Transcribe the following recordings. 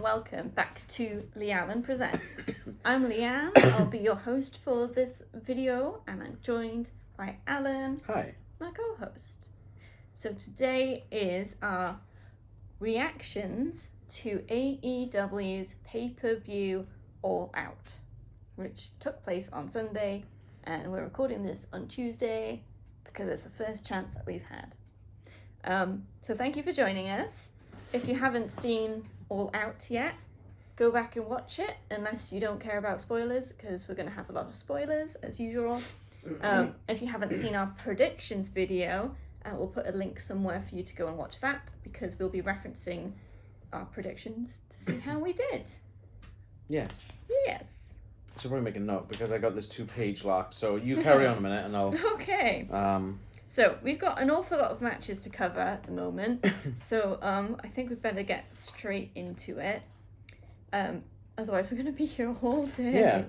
welcome back to Leanne Presents. I'm Leanne, I'll be your host for this video, and I'm joined by Alan, hi, my co-host. So today is our reactions to AEW's pay-per-view All Out, which took place on Sunday, and we're recording this on Tuesday because it's the first chance that we've had. So thank you for joining us. If you haven't seen All Out yet, go back and watch it, unless you don't care about spoilers, because we're going to have a lot of spoilers, as usual. If you haven't seen our predictions video, we'll put a link somewhere for you to go and watch that, because we'll be referencing our predictions to see how we did. Yes. Yes. I should probably make a note, because I got this 2-page lock, so you carry on a minute, and I'll... Okay. So, we've got an awful lot of matches to cover at the moment, so I think we'd better get straight into it. Otherwise, we're going to be here all day. Yeah.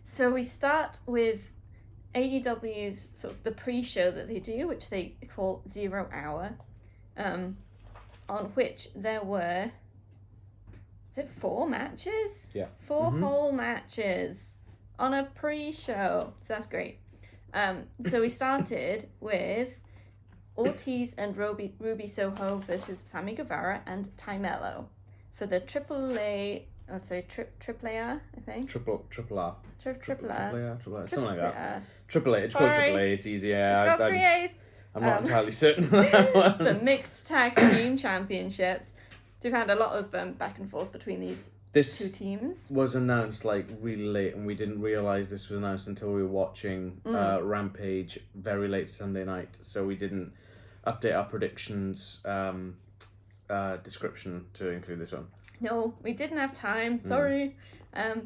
So, we start with AEW's sort of the pre-show that they do, which they call 0 Hour, on which there were, is it 4 matches? Yeah. 4 whole matches on a pre-show, so that's great. So we started with Ortiz and Ruby Soho versus Sami Guevara and Melo for the triple A, I think. Triple R. Triple A. Something like that. Triple A. It's called Triple A. It's easy. Yeah. It's got 3 A's. I'm not entirely certain of that one. The mixed tag team championships. We've had a lot of back and forth between these two teams. Was announced like really late, and we didn't realise this was announced until we were watching Rampage very late Sunday night, so we didn't update our predictions description to include this one. No, we didn't have time, sorry. I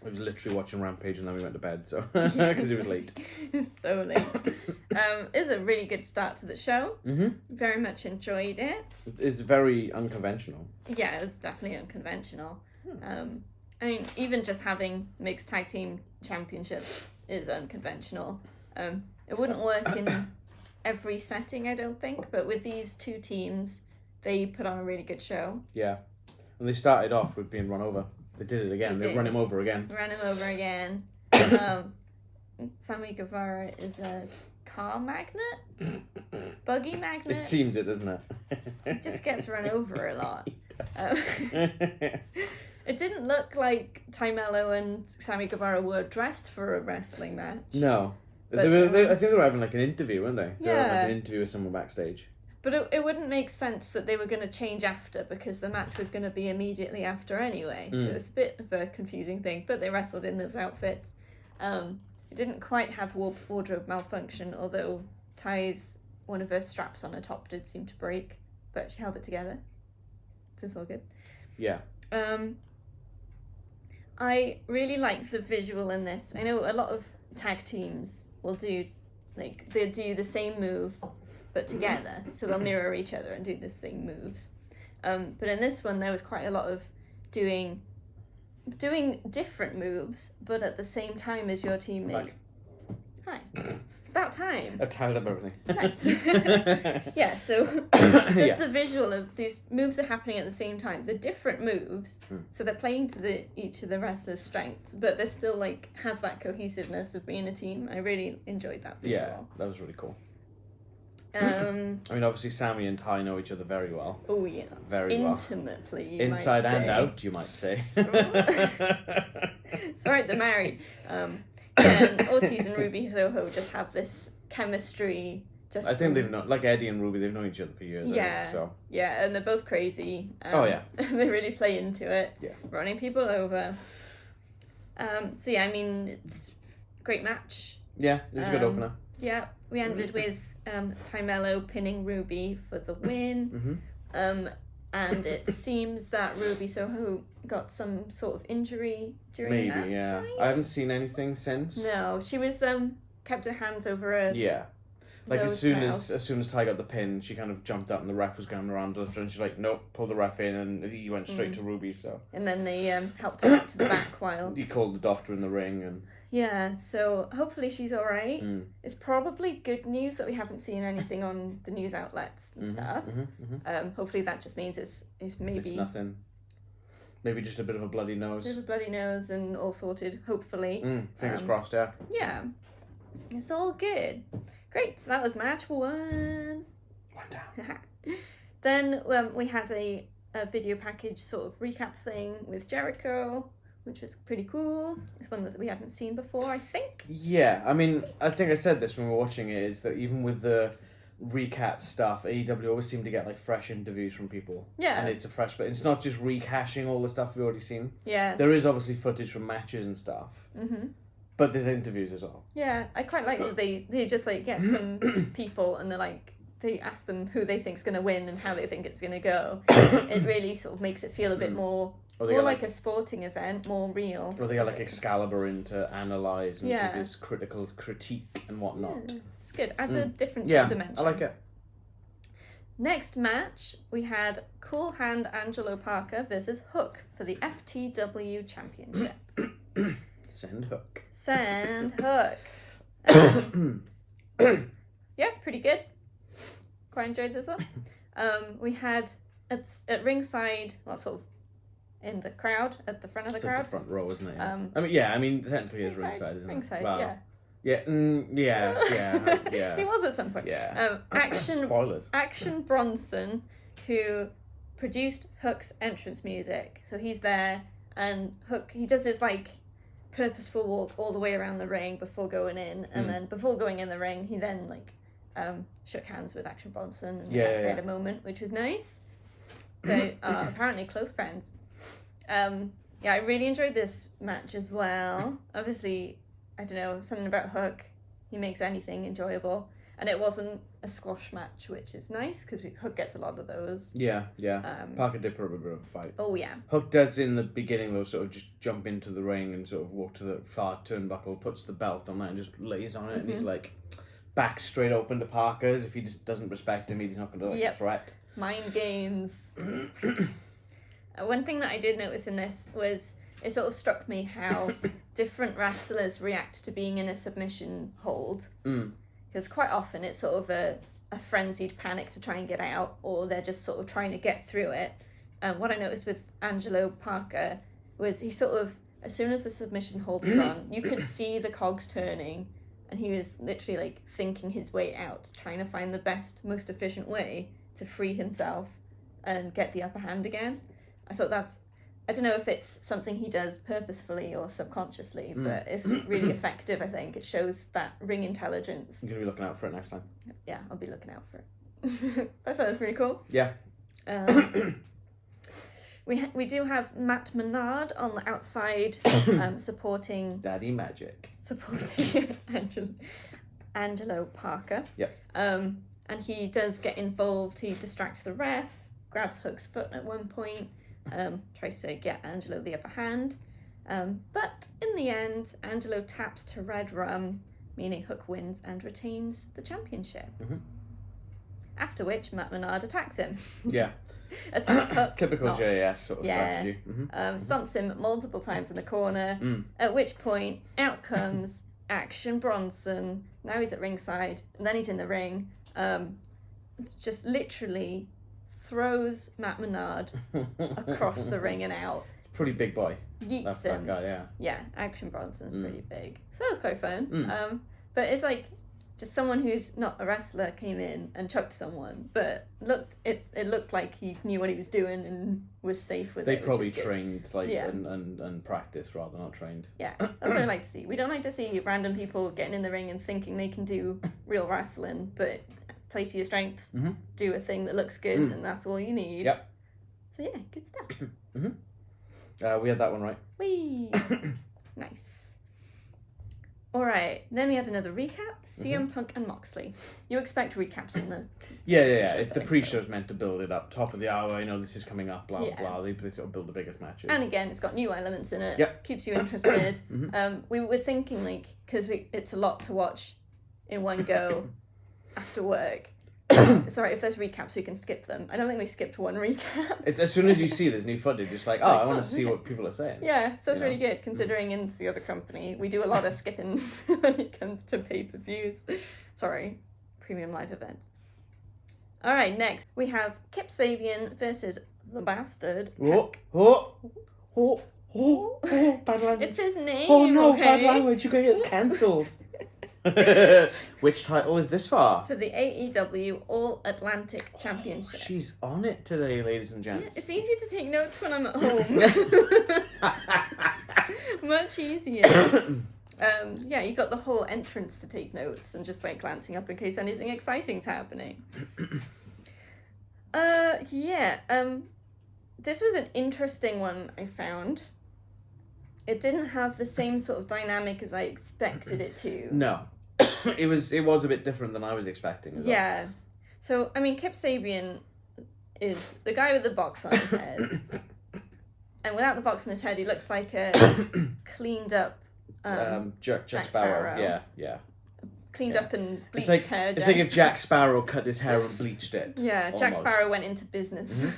was literally watching Rampage and then we went to bed, so because it was late. So late. It was a really good start to the show. Very much enjoyed it. It's very unconventional. Yeah, it's definitely unconventional. I mean, even just having mixed tag team championships is unconventional. It wouldn't work in every setting, I don't think, but with these two teams, they put on a really good show. Yeah, and they started off with being run over. They did it again. They ran him over again. Sami Guevara is a car magnet? Buggy magnet? It seems it, doesn't it? He just gets run over a lot. It didn't look like Melo and Sami Guevara were dressed for a wrestling match. No. But, I think they were having like an interview, weren't they? They were having like an interview with someone backstage. But it wouldn't make sense that they were going to change after, because the match was going to be immediately after anyway. So it's a bit of a confusing thing. But they wrestled in those outfits. It didn't quite have wardrobe malfunction, although one of her straps on her top did seem to break. But she held it together. So it's all good. Yeah. I really like the visual in this. I know a lot of tag teams will do, like, they'll do the same move, but together. So they'll mirror each other and do the same moves. But in this one, there was quite a lot of doing different moves, but at the same time as your teammate. Hi. About time. I've tied up everything. Nice. Yeah, so just the visual of these moves are happening at the same time. They're different moves, so they're playing to each of the wrestlers' strengths, but they still like have that cohesiveness of being a team. I really enjoyed that visual. Yeah, that was really cool. I mean, obviously, Sami and Ty know each other very well. Oh, yeah. Very well. Intimately, Inside and out, you might say. It's alright, they're married. And Ortiz and Ruby Soho just have this chemistry. I think they've known, like Eddie and Ruby, they've known each other for years. Yeah, so. Yeah, and they're both crazy. Oh, yeah. They really play into it. Yeah. Running people over. So, yeah, I mean, it's a great match. Yeah, it was a good opener. Yeah, we ended with Melo pinning Ruby for the win. And it seems that Ruby Soho got some sort of injury during that time. I haven't seen anything since. No, she was kept her hands over her. Yeah, like as soon as Ty got the pin, she kind of jumped up and the ref was going around her, and she's like, nope, pull the ref in, and he went straight to Ruby. So. And then they helped her back to the back while he called the doctor in the ring and. Yeah, so hopefully she's all right. It's probably good news that we haven't seen anything on the news outlets and stuff. Hopefully that just means it's maybe... It's nothing Maybe just a bit of a bloody nose. Bit of a bloody nose and all sorted, hopefully. Fingers crossed, yeah. Yeah. It's all good. Great, so that was match 1. 1 down. Then we had a video package sort of recap thing with Jericho, which was pretty cool. It's one that we hadn't seen before, I think. Yeah, I mean, I think I said this when we were watching it, is that even with the recap stuff, AEW always seem to get like fresh interviews from people. Yeah. And it's a fresh, but it's not just rehashing all the stuff we've already seen. Yeah. There is obviously footage from matches and stuff. Mm-hmm. But there's interviews as well. Yeah, I quite like that they just like get some people and they're like, they ask them who they think's going to win and how they think it's going to go. It really sort of makes it feel a bit more like a sporting event, more real. Or they got like Excalibur in to analyse and give his critical critique and whatnot. Yeah, it's good. Adds a different sort of dimension. I like it. Next match, we had Cool Hand Angelo Parker versus Hook for the FTW Championship. Send Hook. Yeah, pretty good. Quite enjoyed this one. We had at ringside, well, sort of in the crowd, at the front of the crowd. At the front row, isn't it? Yeah. Technically it's ringside, isn't it? Ringside, well, yeah. Yeah. He was at some point. Yeah. Spoilers. Action Bronson, who produced Hook's entrance music. So he's there, and Hook, he does this like purposeful walk all the way around the ring before going in, and then before going in the ring, he then like shook hands with Action Bronson, and they had a moment, which was nice. They are apparently close friends. I really enjoyed this match as well. Obviously, I don't know, something about Hook, he makes anything enjoyable, and it wasn't a squash match, which is nice because Hook gets a lot of those. Yeah. Parker did put up a bit of a fight. Oh yeah. Hook does in the beginning though sort of just jump into the ring and sort of walk to the far turnbuckle, puts the belt on that and just lays on it, and he's like back straight open to Parker's. If he just doesn't respect him, he's not going to threat. Mind games. One thing that I did notice in this was it sort of struck me how different wrestlers react to being in a submission hold. Because quite often it's sort of a frenzied panic to try and get out, or they're just sort of trying to get through it. What I noticed with Angelo Parker was he sort of, as soon as the submission hold was on, you could see the cogs turning, and he was literally like thinking his way out, trying to find the best, most efficient way to free himself and get the upper hand again. I thought I don't know if it's something he does purposefully or subconsciously, but it's really effective, I think. It shows that ring intelligence. You're going to be looking out for it next time. Yeah, I'll be looking out for it. I thought it was pretty cool. Yeah. We do have Matt Menard on the outside supporting... Daddy Magic. Supporting Angelo Parker. Yep. And he does get involved. He distracts the ref, grabs Hook's foot at one point, tries to get Angelo the upper hand. But in the end, Angelo taps to Red Rum, meaning Hook wins and retains the championship. After which, Matt Menard attacks him. Yeah. Attacks Hook. Typical JAS sort of strategy. Stomps him multiple times in the corner, at which point, out comes Action Bronson. Now he's at ringside, and then he's in the ring. Just literally throws Matt Menard across the ring and out. Pretty big boy. Yeets That him. guy, yeah. Yeah, Action Bronson's pretty big. So that was quite fun. But it's like just someone who's not a wrestler came in and chucked someone, but it looked like he knew what he was doing and was safe with they it. They probably trained and practiced rather than not trained. Yeah, that's what I like to see. We don't like to see random people getting in the ring and thinking they can do real wrestling, but play to your strengths, do a thing that looks good, and that's all you need. Yep. So yeah, good stuff. We had that one right. Whee! Nice. Alright, then we had another recap. CM Punk and Moxley. You expect recaps in the... Yeah. It's the pre-show's meant to build it up. Top of the hour, I know this is coming up, blah, blah. They sort of build the biggest matches. And again, it's got new elements in it. Yep. Keeps you interested. We were thinking, like, because it's a lot to watch in one go after work. Sorry, if there's recaps, we can skip them. I don't think we skipped one recap. It's as soon as you see there's new footage, it's like, I want to see what people are saying. Yeah, so that's really good, considering in the other company, we do a lot of skipping when it comes to pay-per-views. Sorry, premium live events. Alright, next, we have Kip Sabian versus The Bastard. Bad language. It's his name. Oh no, okay? bad language. You're going to get us cancelled. Which title is this for? For the AEW All Atlantic Championship. She's on it today, ladies and Yeah, gents. it's easy to take notes when I'm at home. Much easier. Yeah, you got the whole entrance to take notes and just like glancing up in case anything exciting's happening. This was an interesting one I found. It didn't have the same sort of dynamic as I expected it to. No. It was a bit different than I was expecting as well. Yeah. So, I mean, Kip Sabian is the guy with the box on his head. And without the box on his head, he looks like a cleaned up Jack Sparrow. Yeah. Cleaned up and bleached hair. It's like if Jack Sparrow cut his hair and bleached it. Yeah, almost. Jack Sparrow went into business.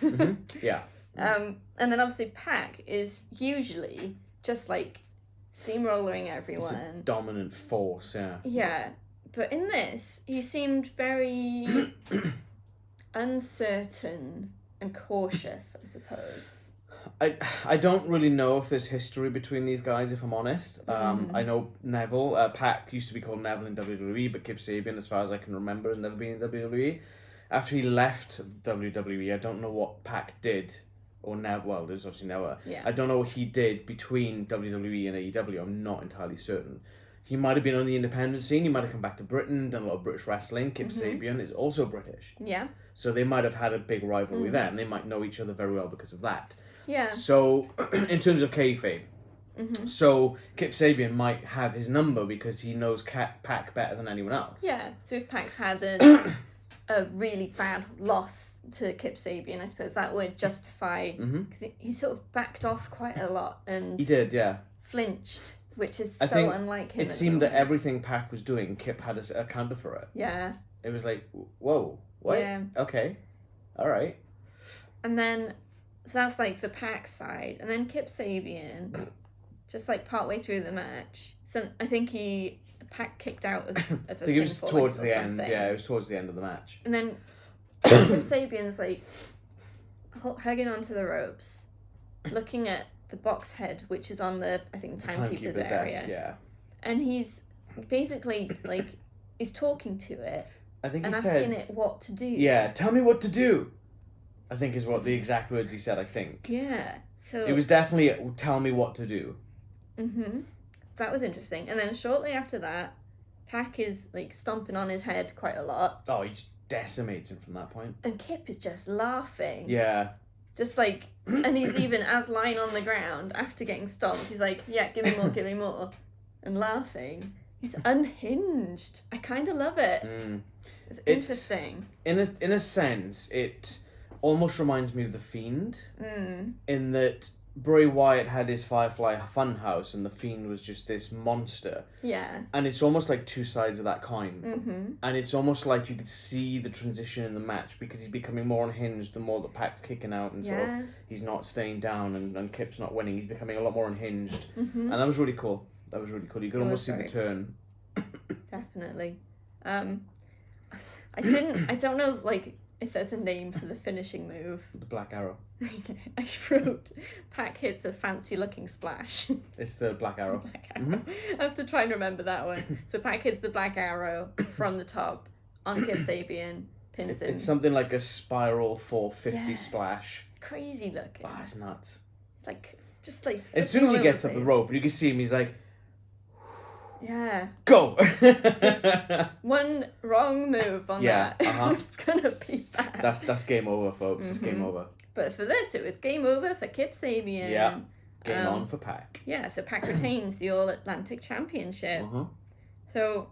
Yeah. And then obviously Pac is usually just like steamrolling everyone. It's a dominant force, yeah. Yeah, but in this, he seemed very uncertain and cautious, I suppose. I don't really know if there's history between these guys, if I'm honest. I know Neville, Pac used to be called Neville in WWE, but Kip Sabian, as far as I can remember, has never been in WWE. After he left WWE, I don't know what Pac did. Or well, there's obviously never. Yeah. I don't know what he did between WWE and AEW. I'm not entirely certain. He might have been on the independent scene. He might have come back to Britain, done a lot of British wrestling. Kip Sabian is also British. Yeah. So they might have had a big rivalry there, and they might know each other very well because of that. Yeah. So, in terms of kayfabe, so Kip Sabian might have his number because he knows Pac better than anyone else. Yeah. So if Pac's had a really bad loss to Kip Sabian, I suppose that would justify, because he sort of backed off quite a lot and he did, yeah, flinched, which is I so think unlike him. It seemed that everything Pac was doing, Kip had a counter for it. Yeah. It was like, whoa, what? Yeah. Okay, all right. And then, so that's like the Pac side, and then Kip Sabian, just like partway through the match, so I think Pac kicked out of I think it was towards the end. Yeah, it was towards the end of the match. And then Kip Sabian's like hugging onto the ropes, looking at the box head, which is on the timekeeper's area. Desk, yeah. And he's basically like he's talking to it. I think and he asking said, it what to do. Yeah, tell me what to do. I think is what the exact words he said. I think. Yeah. So it was definitely tell me what to do. That was interesting. And then shortly after that, Pac is like stomping on his head quite a lot. Oh, he just decimates him from that point. And Kip is just laughing. Yeah. Just like, and he's even as lying on the ground after getting stomped, he's like, yeah, give me more, and laughing. He's unhinged. I kind of love it. It's interesting. In a sense, it almost reminds me of The Fiend. In that Bray Wyatt had his Firefly Funhouse and The Fiend was just this monster. Yeah. And it's almost like two sides of that coin. And it's almost like you could see the transition in the match because he's becoming more unhinged the more that Pac's kicking out and sort of he's not staying down and Kip's not winning. He's becoming a lot more unhinged. And that was really cool. You could almost see the turn. Definitely. I don't know, like, if there's a name for the finishing move. The Black Arrow. I wrote, Pac hits a fancy looking splash. It's the Black Arrow. I have to try and remember that one. So Pac hits the Black Arrow from the top on Kip Sabian, pins him. It's something like a spiral 450 splash. Crazy looking. Oh, it's nuts. It's like, just like... As soon as he gets up the rope, you can see him, he's like... Yeah. Go! One wrong move on that. It's gonna be bad. That's game over, folks. It's game over. But for this, it was game over for Kip Sabian. Yeah. Game on for Pac. Yeah, so Pac retains the All Atlantic Championship. So,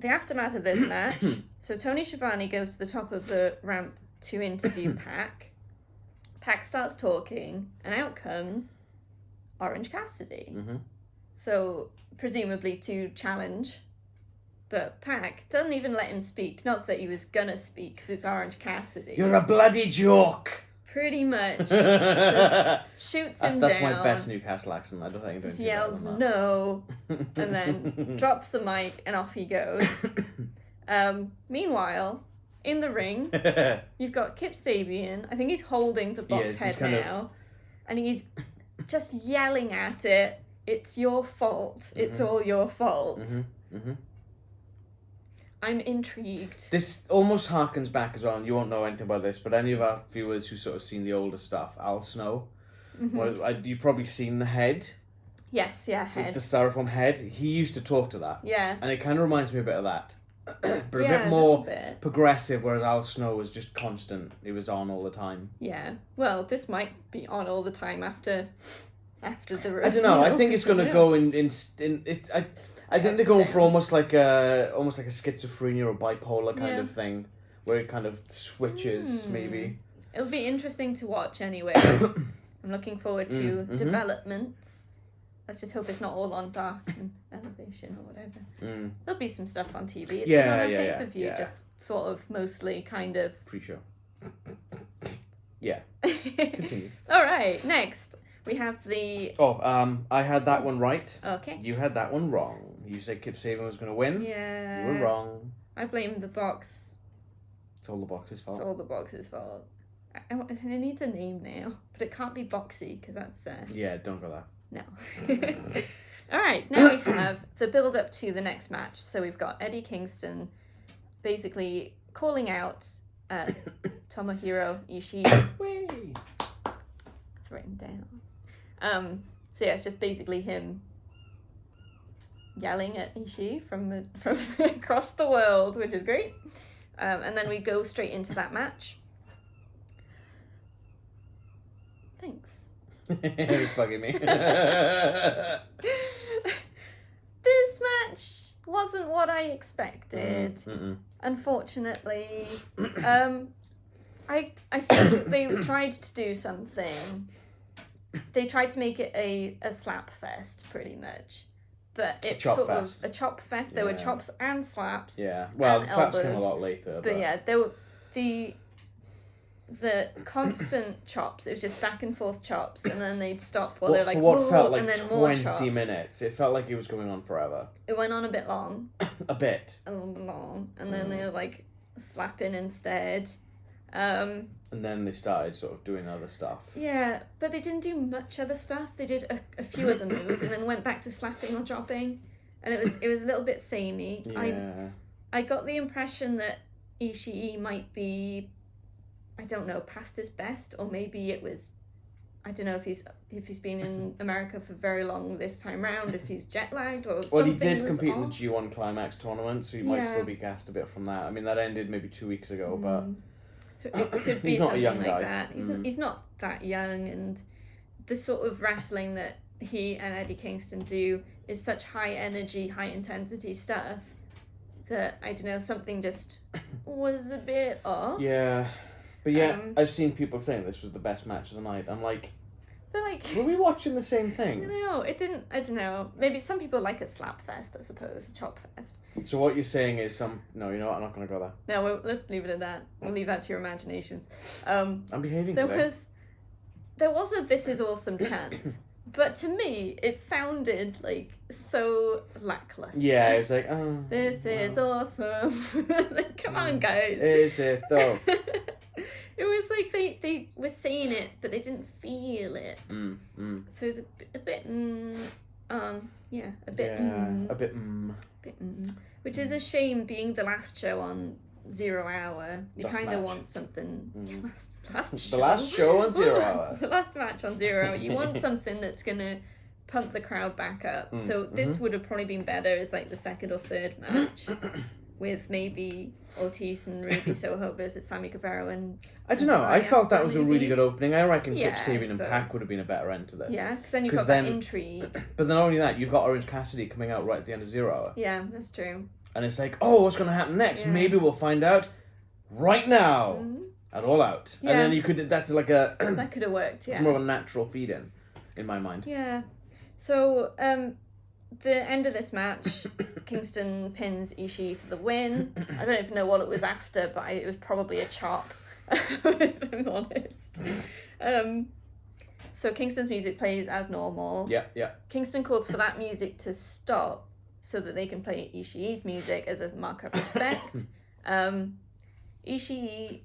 the aftermath of this match. So Tony Schiavone goes to the top of the ramp to interview Pac. Pac starts talking, and out comes Orange Cassidy. So, presumably to challenge. But Pac doesn't even let him speak. Not that he was gonna speak, because it's Orange Cassidy. You're a bloody joke! Pretty much. Just shoots him That's down. my best Newcastle accent. I don't think I'm doing He yells, no, and then drops the mic, and off he goes. Meanwhile, in the ring, you've got Kip Sabian. I think he's holding the box head now. And he's just yelling at it. It's your fault. It's all your fault. I'm intrigued. This almost harkens back as well, and you won't know anything about this, but any of our viewers who sort of seen the older stuff, Al Snow, well, you've probably seen the head. Yes, yeah, head. The styrofoam head. He used to talk to that. Yeah. And it kind of reminds me a bit of that. But a bit more progressive, whereas Al Snow was just constant. He was on all the time. Yeah. Well, this might be on all the time after the reveal. I don't know. I think it's going to go in it's. I think they're going for almost like a schizophrenia or bipolar kind of thing, where it kind of switches maybe. It'll be interesting to watch anyway. I'm looking forward to developments. Let's just hope it's not all on Dark and Elevation or whatever. There'll be some stuff on TV. It's been on a pay-per-view, just sort of mostly kind of... Pre-show. Yeah. Continue. All right, next we have the... I had that one right. Okay. You had that one wrong. You said Kip Sabian was going to win. Yeah. You were wrong. I blame the box. It's all the box's fault. It's all the box's fault. It needs a name now, but it can't be Boxy, because that's... Yeah, don't go there. No. Alright, now we have the build up to the next match. So we've got Eddie Kingston basically calling out Tomohiro Ishii. It's written down. So yeah, it's just basically him yelling at Ishii from across the world, which is great. And then we go straight into that match. Thanks. It's bugging me. This match wasn't what I expected. Unfortunately. I think they tried to do something. They tried to make it a slap fest, pretty much. But it sort of a chop fest. There were chops and slaps. Yeah. Well, the slaps came a lot later. But yeah, there were the constant chops. It was just back and forth chops, and then they'd stop while they're like, for what felt like and then 20 minutes. It felt like it was going on forever. It went on a bit long. A bit. A little bit long, and then they were like slapping instead. And then they started sort of doing other stuff. Yeah, but they didn't do much other stuff. They did a few of the moves, and then went back to slapping or chopping, and it was a little bit samey. Yeah. I got the impression that Ishii might be, I don't know, past his best, or maybe it was, I don't know if he's been in America for very long this time round, if he's jet lagged or something. Well, he did compete in the G1 Climax tournament, so he might still be gassed a bit from that. I mean, that ended maybe 2 weeks ago, but so it could be he's not a young something like guy. that. He's not that young, and the sort of wrestling that he and Eddie Kingston do is such high energy, high intensity stuff that, I don't know, something just was a bit off. Yeah. But yeah, I've seen people saying this was the best match of the night. I'm like, but like, were we watching the same thing? No, it didn't. I don't know. Maybe some people like a slap fest, I suppose, a chop fest. So what you're saying is no, you know what? I'm not going to go there. No, let's leave it at that. We'll leave that to your imaginations. I'm behaving today. There was a "This is awesome" chant, but to me, it sounded like so lackluster. Yeah, it was like, oh, this is awesome. Like, come on, guys. Is it though? It was like they were saying it, but they didn't feel it. So it was a bit, which is a shame. Being the last show on 0 Hour, you kind of want something. The last show on 0 Hour. The last match on 0 Hour. You want something that's gonna pump the crowd back up. So this would have probably been better as like the second or third match. With maybe Ortiz and Ruby Soho versus Sami Guevara and... I don't know, I felt that was a really good opening. I reckon Yeah, Kip Sabian and Pac would have been a better end to this. Yeah, because then you've got that intrigue. But then not only that, you've got Orange Cassidy coming out right at the end of 0 Hour. Yeah, that's true. And it's like, oh, what's going to happen next? Yeah. Maybe we'll find out right now at All Out. Yeah. And then you could, that's like a... that could have worked, yeah. It's more of a natural feed-in my mind. Yeah. So, the end of this match, Kingston pins Ishii for the win. I don't even know what it was after, but it was probably a chop, if I'm honest. So Kingston's music plays as normal. Yeah. Kingston calls for that music to stop so that they can play Ishii's music as a mark of respect. Ishii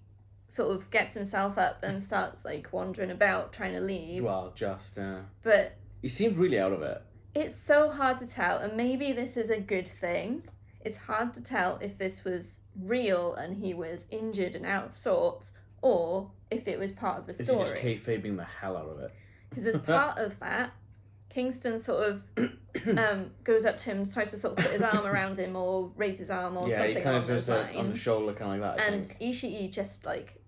sort of gets himself up and starts like wandering about trying to leave. Well, just But he seemed really out of it. it's so hard to tell, and maybe this is a good thing. It's hard to tell if this was real and he was injured and out of sorts, or if it was part of the story. Is he just kayfabing the hell out of it? Because as part of that, Kingston sort of goes up to him, tries to sort of put his arm around him or raise his arm or something he kind along of those does it on the lines. shoulder, kind of like that. And Ishii just like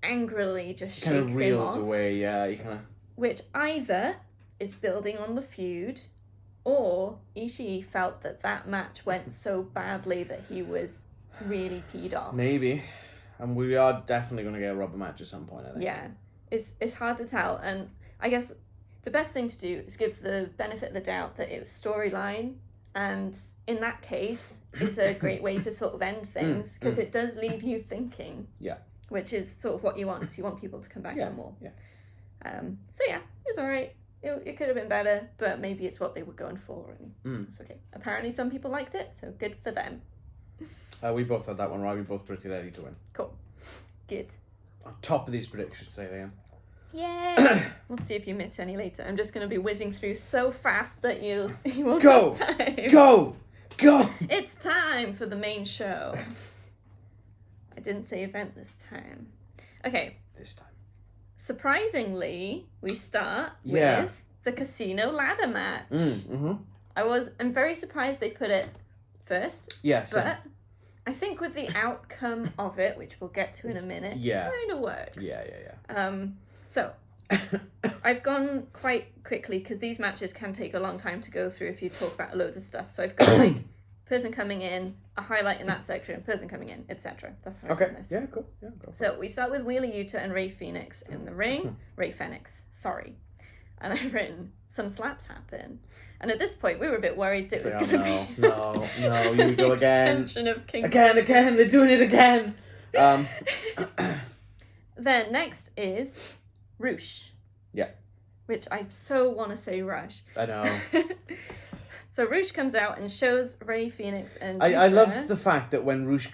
angrily just kind shakes of him reels off, away. Yeah, he kind of. which either is building on the feud, or Ishii felt that match went so badly that he was really peed off. Maybe. And we are definitely going to get a rubber match at some point, I think. Yeah. It's hard to tell. And I guess the best thing to do is give the benefit of the doubt that it was storyline. And in that case, it's a great way to sort of end things, because it does leave you thinking. Yeah. Which is sort of what you want. You want people to come back for more. Yeah. So yeah, it's alright. It could have been better, but maybe it's what they were going for, and it's okay. Apparently some people liked it, so good for them. We both had that one right. We both predicted Eddie to win. Cool. Good. On top of these predictions today, Leanne. Yay! We'll see if you miss any later. I'm just going to be whizzing through so fast that you won't Go! have time. Go! It's time for the main show. I didn't say event this time. Okay. This time. Surprisingly, we start with the casino ladder match. I'm very surprised they put it first. Yes. But I think with the outcome of it, which we'll get to in a minute, kind of works. Yeah. So, I've gone quite quickly because these matches can take a long time to go through if you talk about loads of stuff. So I've got like person coming in, a highlight in that section, person coming in, etc. That's how I've done this. Yeah, cool. Yeah, cool. So we start with Wheeler Yuta and Rey Fenix in the ring. Rey Fenix, sorry. And I've written, some slaps happen. And at this point, we were a bit worried that it was going to be... No, here we go again. Extension of Kingston. Again, they're doing it again. Then next is Roosh. Yeah. Which I so want to say Rush. I know. So Roosh comes out and shows Rey Fenix and I love the fact that when Roosh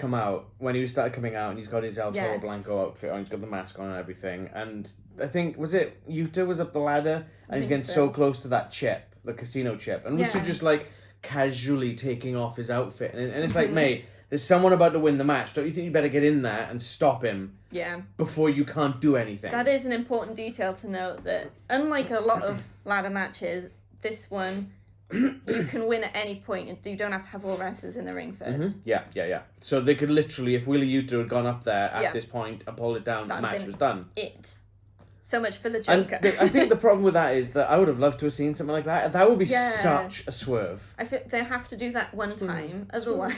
when he started coming out and he's got his El Toro Blanco outfit on, he's got the mask on and everything, and I think, was it Yuta was up the ladder and he's getting so close to that chip, the casino chip, and Roosh is just like casually taking off his outfit, and it's like, mate, there's someone about to win the match, don't you think you better get in there and stop him before you can't do anything? That is an important detail to note, that unlike a lot of ladder matches, this one you can win at any point and you don't have to have all wrestlers in the ring first. Yeah. So they could literally, if Wheeler Yuta had gone up there at this point and pulled it down, the match was done. So much for the Joker. And I think the problem with that is that I would have loved to have seen something like that. That would be such a swerve. I think they have to do that one time, otherwise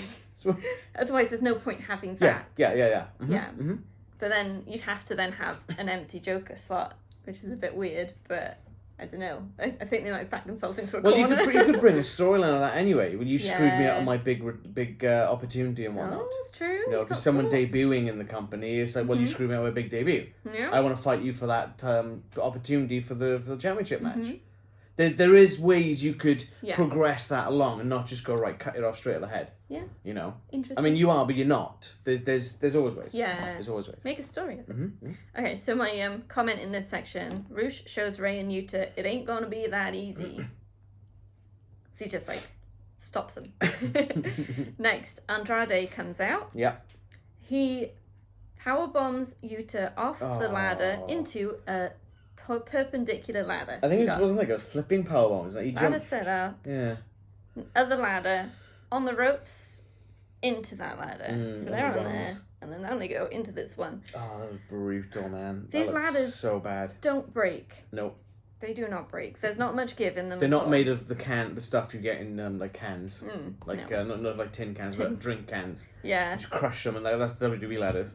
there's no point having that. Yeah. But then you'd have to then have an empty Joker slot, which is a bit weird, but I don't know. I think they might back themselves into a corner. Well, you could bring a storyline of that anyway. When you screwed me out of my big opportunity and whatnot. Oh, that's true. You know, because someone debuting in the company, it's like, well, you screwed me out with a big debut. Yeah. I want to fight you for that opportunity for the championship match. There is ways you could progress that along and not just go, right, cut it off straight at the head. Yeah. You know? Interesting. I mean, you are, but you're not. There's always ways. Yeah. There's always ways. Make a story of it. Okay, so my comment in this section, Roosh shows Rey and Yuta, it ain't gonna be that easy. So he just like stops him. Next, Andrade comes out. Yeah. He powerbombs Yuta off the ladder into a perpendicular ladder. I think it wasn't like a flipping powerbomb. It's like he ladder jumped. set up. Yeah. Other ladder on the ropes into that ladder. So they're on there, and then they go into this one. Oh, that was brutal, man. These ladders so bad. Don't break. Nope. They do not break. There's not much give in them. They're not made of the stuff you get in like cans, like no. not like tin cans, but drink cans. Yeah. Just crush them, and that's WWE ladders.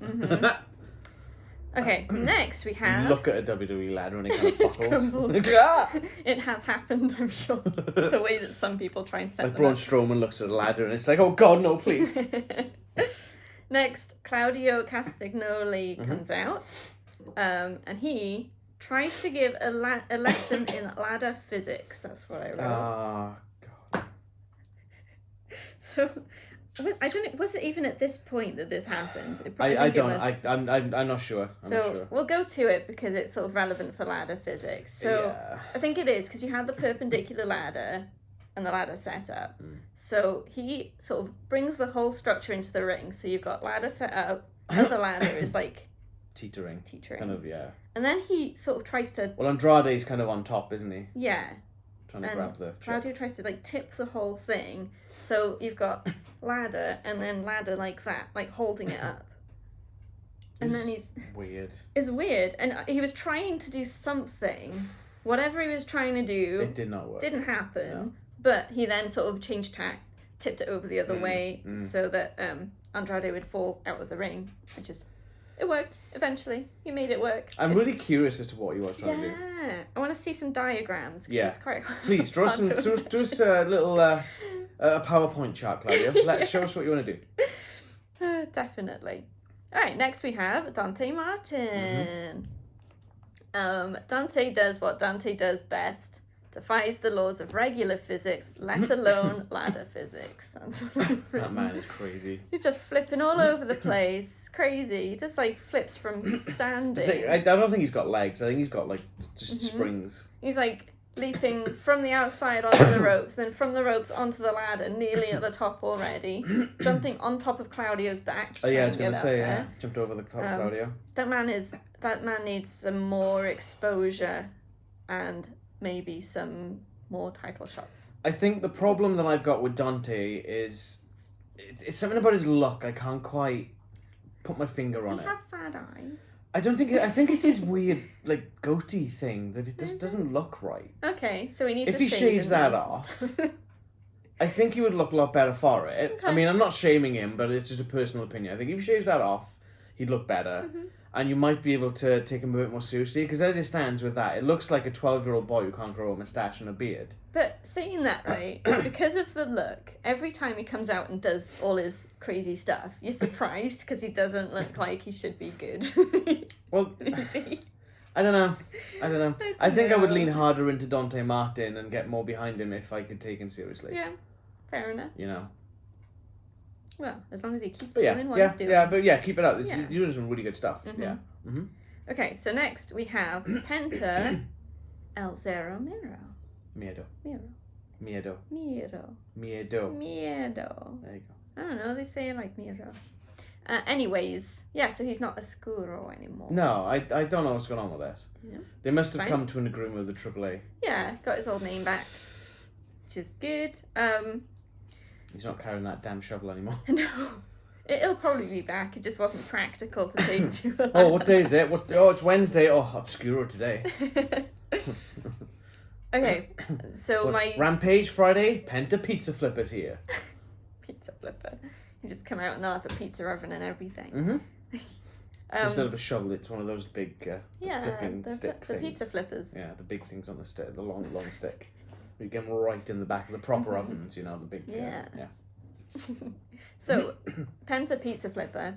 Okay, next we have... Look at a WWE ladder and it kind of buckles. It has happened, I'm sure. The way that some people try and set like them Braun up. Strowman looks at a ladder and it's like, oh God, no, please. Next, Claudio Castagnoli comes out, and he tries to give a lesson in ladder physics. That's what I wrote. Oh, God. So, I don't know, was it even at this point that this happened? I'm not sure. I'm not sure. We'll go to it because it's sort of relevant for ladder physics. So I think it is because you had the perpendicular ladder and the ladder set up. So he sort of brings the whole structure into the ring. So you've got ladder set up and the ladder is like teetering. Kind of, yeah. And then he sort of tries to... Well, Andrade's kind of on top, isn't he? Yeah. Trying to grab the chip. Claudio tries to like tip the whole thing. So you've got ladder and then ladder like that, like holding it up. And then he's... weird. It's weird. And he was trying to do something. Whatever he was trying to do... It did not work. Didn't happen. No. But he then sort of changed tack, tipped it over the other way so that Andrade would fall out of the ring. It worked, eventually. He made it work. I'm really curious as to what he was trying to do. Yeah, I want to see some diagrams. Yeah. It's quite hard. Please, draw us a little a PowerPoint chart, Claudio. Show us what you want to do. Definitely. All right, next we have Dante Martin. Dante does what Dante does best. Defies the laws of regular physics, let alone ladder physics. That man is crazy. He's just flipping all over the place. Crazy. He just like flips from standing. I don't think he's got legs. I think he's got like just springs. He's like leaping from the outside onto the ropes, then from the ropes onto the ladder, nearly at the top already. Jumping on top of Claudio's back. Oh yeah, I was going to say, yeah. Jumped over the top of Claudio. That man needs some more exposure and maybe some more title shots. I think the problem that I've got with Dante is it's something about his look. I can't quite put my finger on it. He has sad eyes. I think it's his weird like goatee thing that it just doesn't look right. Okay, so we need. If he shaves that off, I think he would look a lot better for it. Okay. I mean, I'm not shaming him, but it's just a personal opinion. I think if he shaves that off, he'd look better. And you might be able to take him a bit more seriously, because as it stands with that, it looks like a 12-year-old boy who can't grow a moustache and a beard. But saying that, right, because of the look, every time he comes out and does all his crazy stuff, you're surprised because he doesn't look like he should be good. Well, I don't know. I think I would lean harder into Dante Martin and get more behind him if I could take him seriously. Yeah, fair enough. You know. Well, as long as he keeps doing what he's doing. Keep it up. You're doing some really good stuff. Yeah. Mm-hmm. Okay, so next we have Penta, El Zero Miro. Miedo. There you go. I don't know, they say it like Miro. Anyways, yeah, so he's not Oscuro anymore. No, I don't know what's going on with this. Yeah. They must have come to an agreement with the AAA. Yeah, got his old name back, which is good. He's not carrying that damn shovel anymore. No. It'll probably be back. It just wasn't practical to take to a Oh, what day is it? It's Wednesday. Oh, Obscuro today. Okay, so Rampage Friday, Penta Pizza Flipper's here. Pizza Flipper. You just come out and they'll have a pizza oven and everything. Mm-hmm. Instead of a shovel, it's one of those big flipping stick things. The pizza flippers. Yeah, the big things on the stick, the long stick. You get them right in the back of the proper ovens, you know, the big... Yeah. So, Penta Pizza Flipper.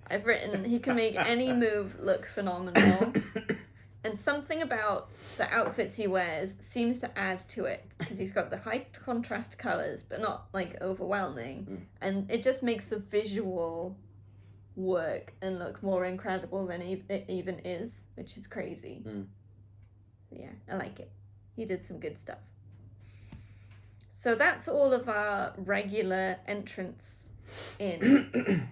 I've written, he can make any move look phenomenal. And something about the outfits he wears seems to add to it. Because he's got the high contrast colours, but not, like, overwhelming. And it just makes the visual work and look more incredible than it even is, which is crazy. Yeah, I like it. He did some good stuff. So that's all of our regular entrants in.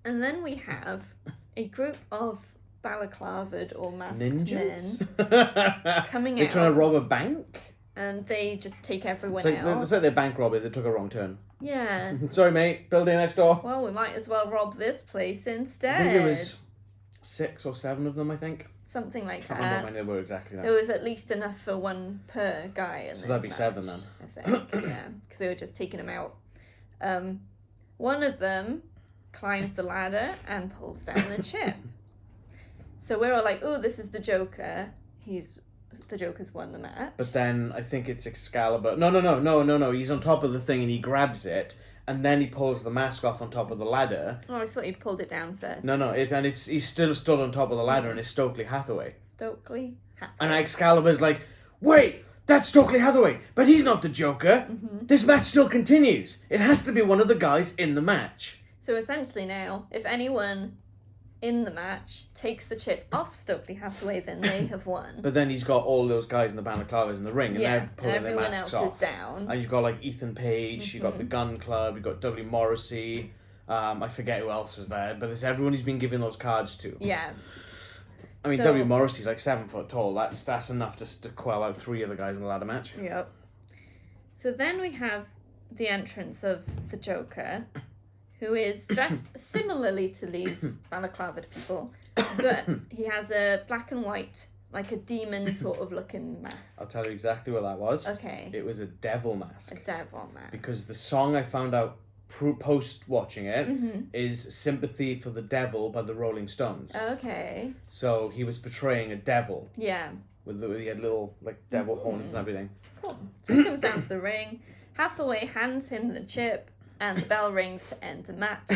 And then we have a group of balaclavaed or masked ninjas? men coming out. They're trying to rob a bank? And they just take everyone out. It's like they're bank robbers. They took a wrong turn. Yeah. Sorry, mate. Building next door. Well, we might as well rob this place instead. I think there was 6 or 7 of them, I think. Something like that. I can't remember how many there were exactly now. There was at least enough for one per guy. So that'd be match, 7 then. I think, yeah. Because they were just taking them out. One of them climbs the ladder and pulls down the chip. So we're all like, oh, this is the Joker. The Joker's won the match. But then I think it's Excalibur. No. He's on top of the thing and he grabs it. And then he pulls the mask off on top of the ladder. Oh, I thought he pulled it down first. No, he's still stood on top of the ladder and it's Stokely Hathaway. Stokely Hathaway. And Excalibur's like, wait, that's Stokely Hathaway, but he's not the Joker. This match still continues. It has to be one of the guys in the match. So essentially now, if anyone in the match takes the chip off Stokely Hathaway, then they have won. But then he's got all those guys in the balaclavas in the ring, and they're pulling their masks off. Is down. And you've got like Ethan Page, you've got the Gun Club, you've got W. Morrissey. I forget who else was there, but there's everyone who's been given those cards to. Yeah. I mean, W. Morrissey's like 7 foot tall. That's enough just to quell out 3 of the guys in the ladder match. Yep. So then we have the entrance of the Joker, who is dressed similarly to these balaclavaed people, but he has a black and white, like a demon sort of looking mask. I'll tell you exactly what that was. Okay. It was a devil mask. A devil mask. Because the song I found out post watching it is Sympathy for the Devil by the Rolling Stones. Okay. So he was portraying a devil. Yeah. He had little like devil horns and everything. Cool. So he comes down to the ring. Hathaway hands him the chip, and the bell rings to end the match.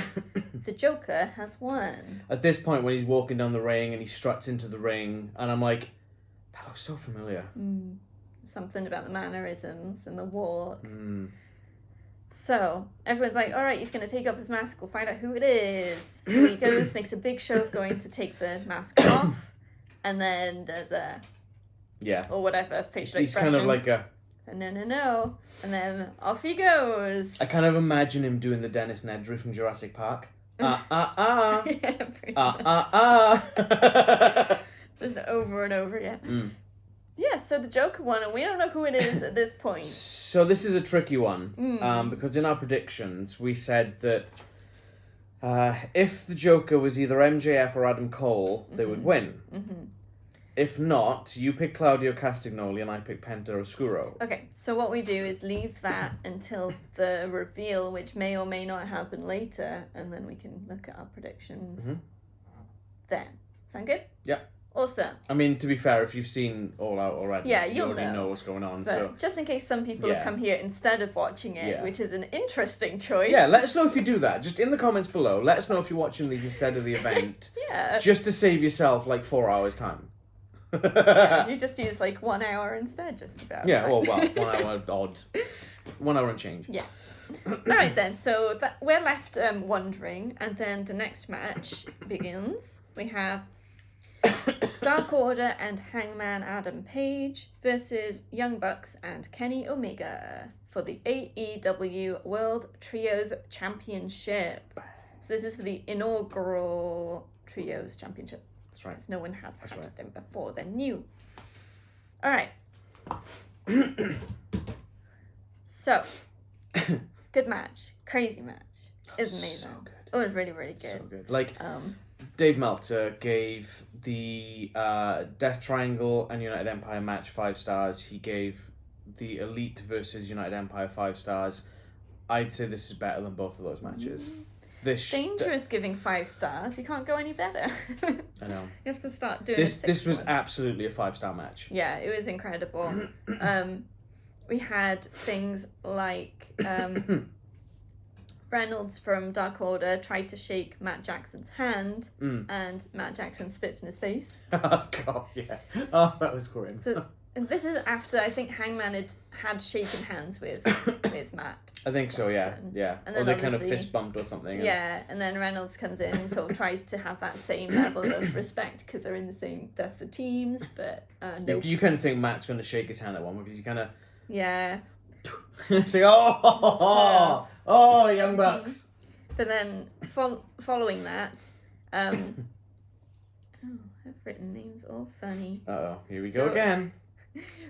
The Joker has won. At this point, when he's walking down the ring and he struts into the ring, and I'm like, that looks so familiar. Something about the mannerisms and the walk. So everyone's like, all right, he's going to take off his mask. We'll find out who it is. So he goes, makes a big show of going to take the mask off, and then there's a or whatever facial He's expression. kind of like a no, and then off he goes. I kind of imagine him doing the Dennis Nedry from Jurassic Park. Yeah, pretty much. Just over and over, yeah. Yeah, so the Joker won, and we don't know who it is at this point. So this is a tricky one, because in our predictions we said that if the Joker was either MJF or Adam Cole, they would win. If not, you pick Claudio Castagnoli and I pick Penta Oscuro. Okay, so what we do is leave that until the reveal, which may or may not happen later, and then we can look at our predictions then. Sound good? Yeah. Awesome. I mean, to be fair, if you've seen All Out already, you already know what's going on. But so just in case some people have come here instead of watching it, which is an interesting choice. Yeah, let us know if you do that. Just in the comments below, let us know if you're watching these instead of the event. Just to save yourself like 4 hours time. You just use like 1 hour instead, just about. Yeah, well, 1 hour odd. 1 hour and change. Yeah. Alright then, so we're left wondering, and then the next match begins. We have Dark Order and Hangman Adam Page versus Young Bucks and Kenny Omega for the AEW World Trios Championship. So this is for the inaugural Trios Championship. That's right. Because no one has had them before. They're new. All right. So, good match. Crazy match. It was amazing. So good. It was really, really good. So good. Like, Dave Meltzer gave the Death Triangle and United Empire match 5 stars. He gave the Elite versus United Empire 5 stars. I'd say this is better than both of those matches. Dangerous giving 5 stars. You can't go any better. I know. You have to start doing this was absolutely a 5-star match. Yeah, it was incredible. We had things like Reynolds from Dark Order tried to shake Matt Jackson's hand, and Matt Jackson spits in his face. Oh God, yeah. Oh, that was grim. And this is after I think Hangman had shaken hands with Matt. I think so, yeah. And or then they kind of fist bumped or something. Yeah, and then Reynolds comes in and sort of tries to have that same level of respect because they're in the same, that's the teams, but no. You kind of think Matt's going to shake his hand at one because you kind of... Yeah. say, Young Bucks. But then following that, I've written names all funny. Uh-oh, here we go again.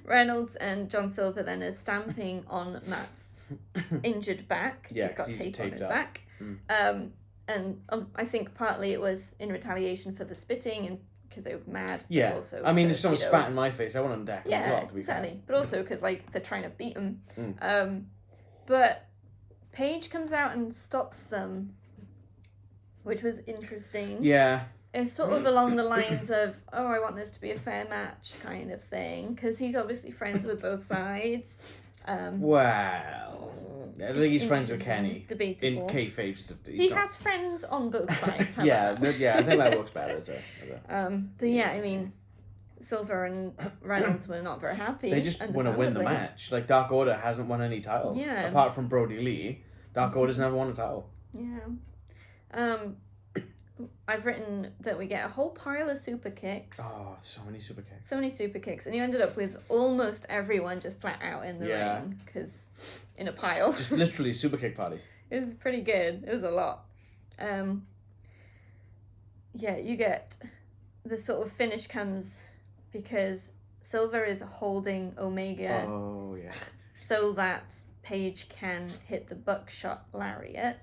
Reynolds and John Silver then are stamping on Matt's injured back. Yeah, he's got tape on his up. back. And I think partly it was in retaliation for the spitting and because they were mad. Yeah, also I mean, if someone spat in my face, I want them deck as well, to be exactly. fair. But also because like they're trying to beat him. But Paige comes out and stops them, which was interesting. Yeah. It's sort of along the lines of, oh, I want this to be a fair match kind of thing, because he's obviously friends with both sides. Well, I think he's friends with Kenny. It's debatable. In kayfabe. He has friends on both sides. Yeah, I think that works better as a... But yeah, I mean, Silver and Reynolds were not very happy. They just want to win the understandably. match. Like, Dark Order hasn't won any titles. Yeah. Apart from Brody Lee, Dark Order's never won a title. Yeah. I've written that we get a whole pile of super kicks. Oh, so many super kicks. So many super kicks. And you ended up with almost everyone just flat out in the Yeah. ring. Because in a pile. Just literally a super kick party. It was pretty good. It was a lot. Yeah, you get... The sort of finish comes because Silver is holding Omega Oh, yeah. so that Paige can hit the buckshot lariat.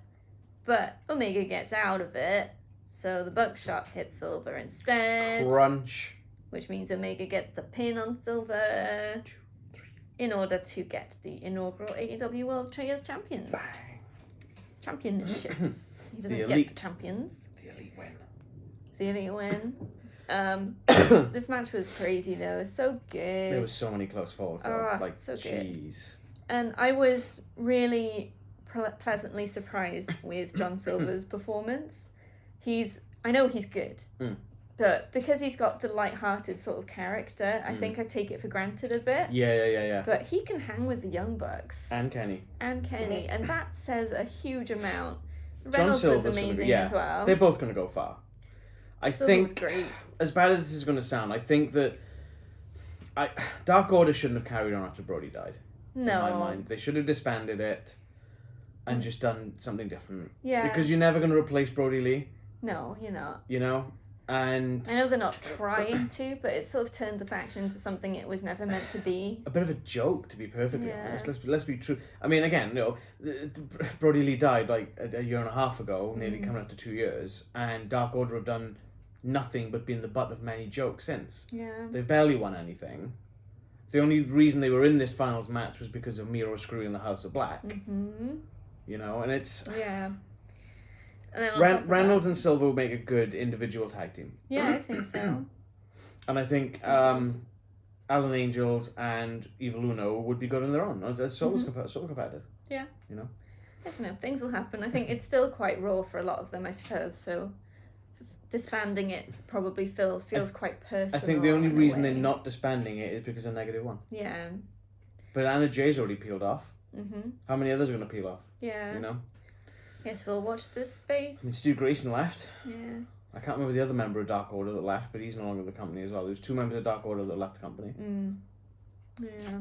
But Omega gets out of it, so the buckshot hits Silver instead. Crunch. Which means Omega gets the pin on Silver in order to get the inaugural AEW World Trios Champions. Bang. Championship. He doesn't The get elite. champions. The elite win. The elite win. This match was crazy though. It was so good. There were so many close falls though. Oh, like, so good. jeez. And I was really pleasantly surprised with John Silver's performance. I know he's good, but because he's got the light-hearted sort of character, I think I take it for granted a bit. Yeah. But he can hang with the Young Bucks. And Kenny. And that says a huge amount. John Reynolds was Silver's amazing gonna, as well. They're both going to go far. I Silver was think, great. as bad as this is going to sound, I think that Dark Order shouldn't have carried on after Brody died. No. In my mind. They should have disbanded it and just done something different. Yeah. Because you're never going to replace Brody Lee. No, you're not. You know? And I know they're not trying to, but it sort of turned the faction into something it was never meant to be. a bit of a joke, to be perfectly Yeah. honest. Let's be true. I mean, again, Brody Lee died like a year and a half ago, nearly coming up to 2 years, and Dark Order have done nothing but been the butt of many jokes since. Yeah. They've barely won anything. The only reason they were in this finals match was because of Miro screwing the House of Black. Mm-hmm. You know, and it's... Yeah. And then Reynolds and Silver would make a good individual tag team. Yeah, I think so. And I think Alan Angels and Evil Uno would be good on their own. As solo competitors. Yeah. You know? I don't know. Things will happen. I think it's still quite raw for a lot of them, I suppose. So disbanding it probably feels quite personal. I think the only in a reason way. they're not disbanding it is because of -1. Yeah. But Anna Jay's already peeled off. Mm-hmm. How many others are going to peel off? Yeah. You know? Yes, we'll watch this I mean, space. Stu Grayson left. Yeah. I can't remember the other member of Dark Order that left, but he's no longer with the company as well. There's 2 members of Dark Order that left the company. Yeah.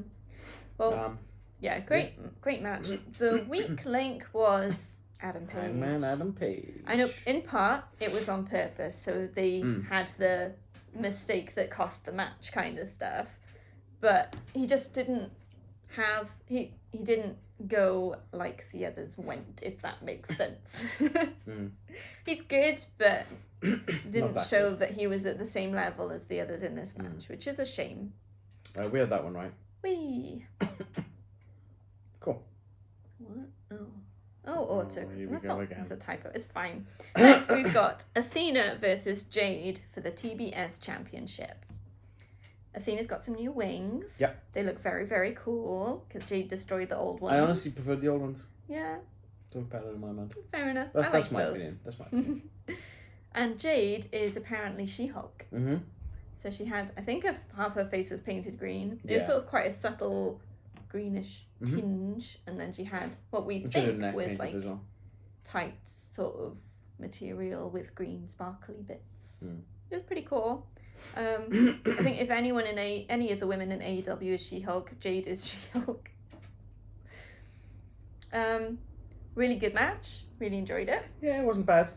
Well, yeah, great match. The weak link was Adam Page. Hangman Adam Page. I know, in part, it was on purpose, so they had the mistake that cost the match kind of stuff. But he just didn't have... He didn't go like the others went, if that makes sense. He's good, but didn't show that he was at the same level as the others in this match, which is a shame. We had that one right. Whee! Cool. What? Oh, auto. Here we go again. That's a typo. It's fine. Next, we've got Athena versus Jade for the TBS Championship. Athena's got some new wings. Yep. They look very, very cool because Jade destroyed the old ones. I honestly preferred the old ones. Yeah. They look better in my mind. Fair enough. That's my both. opinion. That's my opinion. And Jade is apparently She-Hulk. Mm-hmm. So she had, I think half her face was painted green. It was sort of quite a subtle greenish tinge. And then she had what we think was like tight sort of material with green sparkly bits. It was pretty cool. I think if anyone in any of the women in AEW is She-Hulk, Jade is She-Hulk. Really good match. Really enjoyed it. Yeah, it wasn't bad.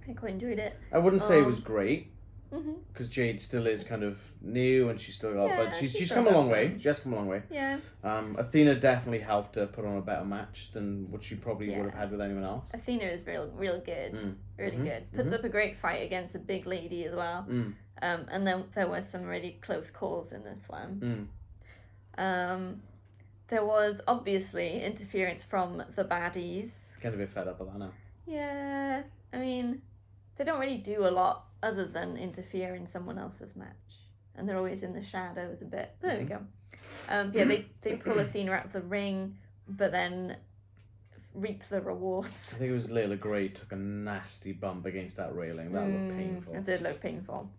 I quite enjoyed it. I wouldn't say it was great. Mm-hmm. Because Jade still is kind of new and she's still got, but she's still come a got long way. some. She has come a long way. Yeah. Athena definitely helped her put on a better match than what she probably would have had with anyone else. Athena is real good. Really good. Puts up a great fight against a big lady as well. And then there were some really close calls in this one. There was obviously interference from the baddies. Kind of a bit fed up with that now. Yeah. I mean, they don't really do a lot other than interfere in someone else's match. And they're always in the shadows a bit. There we go. They pull Athena out of the ring, but then reap the rewards. I think it was Layla Gray took a nasty bump against that railing. That looked painful. It did look painful.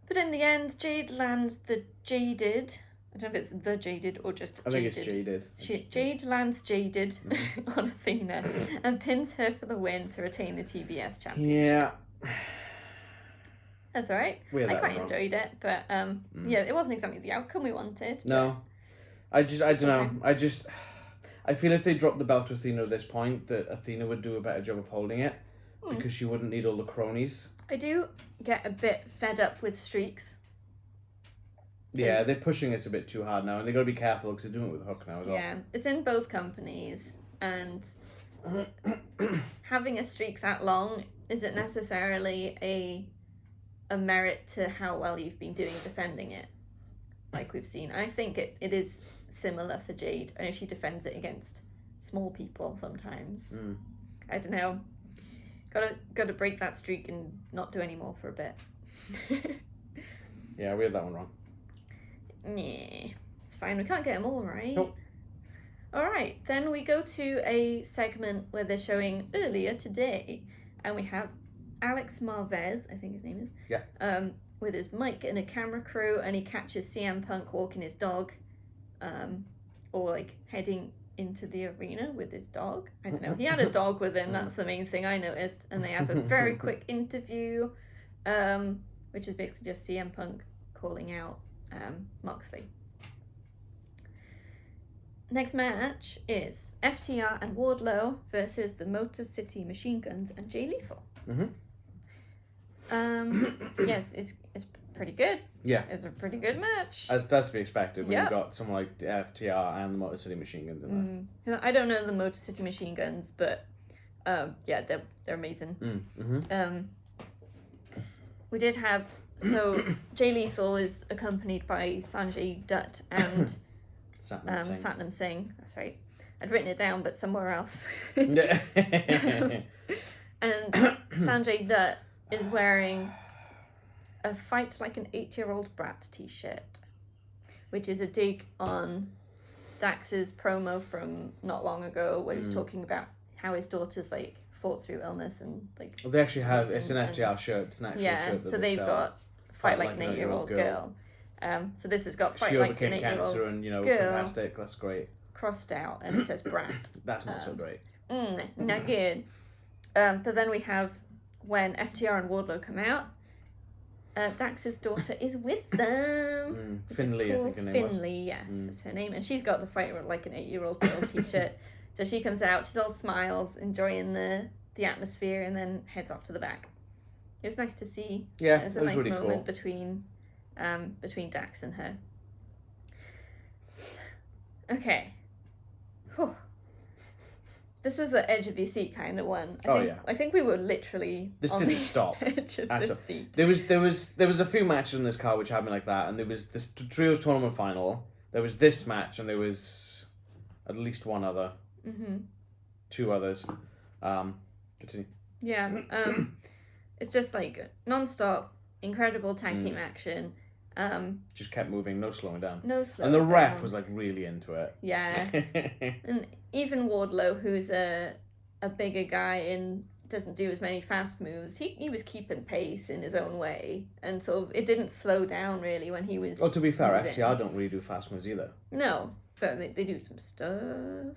But in the end, Jade lands the Jaded. I don't know if it's the Jaded or just I Jaded. think it's Jaded. Jade lands Jaded on Athena and pins her for the win to retain the TBS championship. Yeah. That's alright. I quite enjoyed it, but yeah, it wasn't exactly the outcome we wanted. No. I don't know. I feel if they dropped the belt to Athena at this point, that Athena would do a better job of holding it because she wouldn't need all the cronies. I do get a bit fed up with streaks. Yeah, they're pushing us a bit too hard now, and they got to be careful because they're doing it with Hook now as well. Yeah, it's in both companies, and having a streak that long isn't necessarily a merit to how well you've been doing defending it, like we've seen. I think it is similar for Jade. I know she defends it against small people sometimes. I don't know. Gotta break that streak and not do any more for a bit. Yeah, we had that one wrong. Yeah, it's fine. We can't get them all right. Nope. Alright, then we go to a segment where they're showing earlier today, and we have Alex Marvez, I think his name is. Yeah. With his mic and a camera crew, and he catches CM Punk walking his dog, or like heading into the arena with his dog. I don't know. He had a dog with him, that's the main thing I noticed. And they have a very quick interview, which is basically just CM Punk calling out Moxley. Next match is FTR and Wardlow versus the Motor City Machine Guns and Jay Lethal. Yes, it's pretty good. Yeah. It's a pretty good match. As does to be expected when you've got someone like the FTR and the Motor City Machine Guns in there. I don't know the Motor City Machine Guns, but yeah, they're amazing. We did have, so Jay Lethal is accompanied by Sanjay Dutt and Satnam Singh. That's right. I'd written it down, but somewhere else. And Sanjay Dutt is wearing a Fight Like an 8-Year-Old Brat t-shirt, which is a dig on Dax's promo from not long ago where he was talking about how his daughter's like fought through illness and like... Well, they actually have, it's an FTR shirt, it's an actual shirt that so they've got Fight Like an 8-Year-Old Girl. So this has got Fight Like an 8-Year-Old Girl. She overcame cancer and, fantastic, that's great. Crossed out and it says Brat. That's not so great. Not good. But then we have when FTR and Wardlow come out, Dax's daughter is with them. Finley, cool. I think her name was. Finley, yes, is her name. And she's got the Fight Like an 8-Year-Old Girl t-shirt. So she comes out, she's all smiles, enjoying the atmosphere, and then heads off to the back. It was nice to see. Yeah, it was a nice really moment between Dax and her. Okay. Whew. This was the edge of your seat kind of one. I think we were literally this on didn't the stop edge of the seat. There was a few matches in this card which had me like that, and there was this trios tournament final. There was this match, and there was at least one other. Two others. Continue. Yeah. It's just like non-stop, incredible tag team action. Just kept moving, no slowing down. No slowing down. And the ref down. was like really into it. Yeah. And even Wardlow, who's a bigger guy and doesn't do as many fast moves, he was keeping pace in his own way. And so it didn't slow down really when he was... Well, to be fair, FTR don't really do fast moves either. No, but they do some stuff.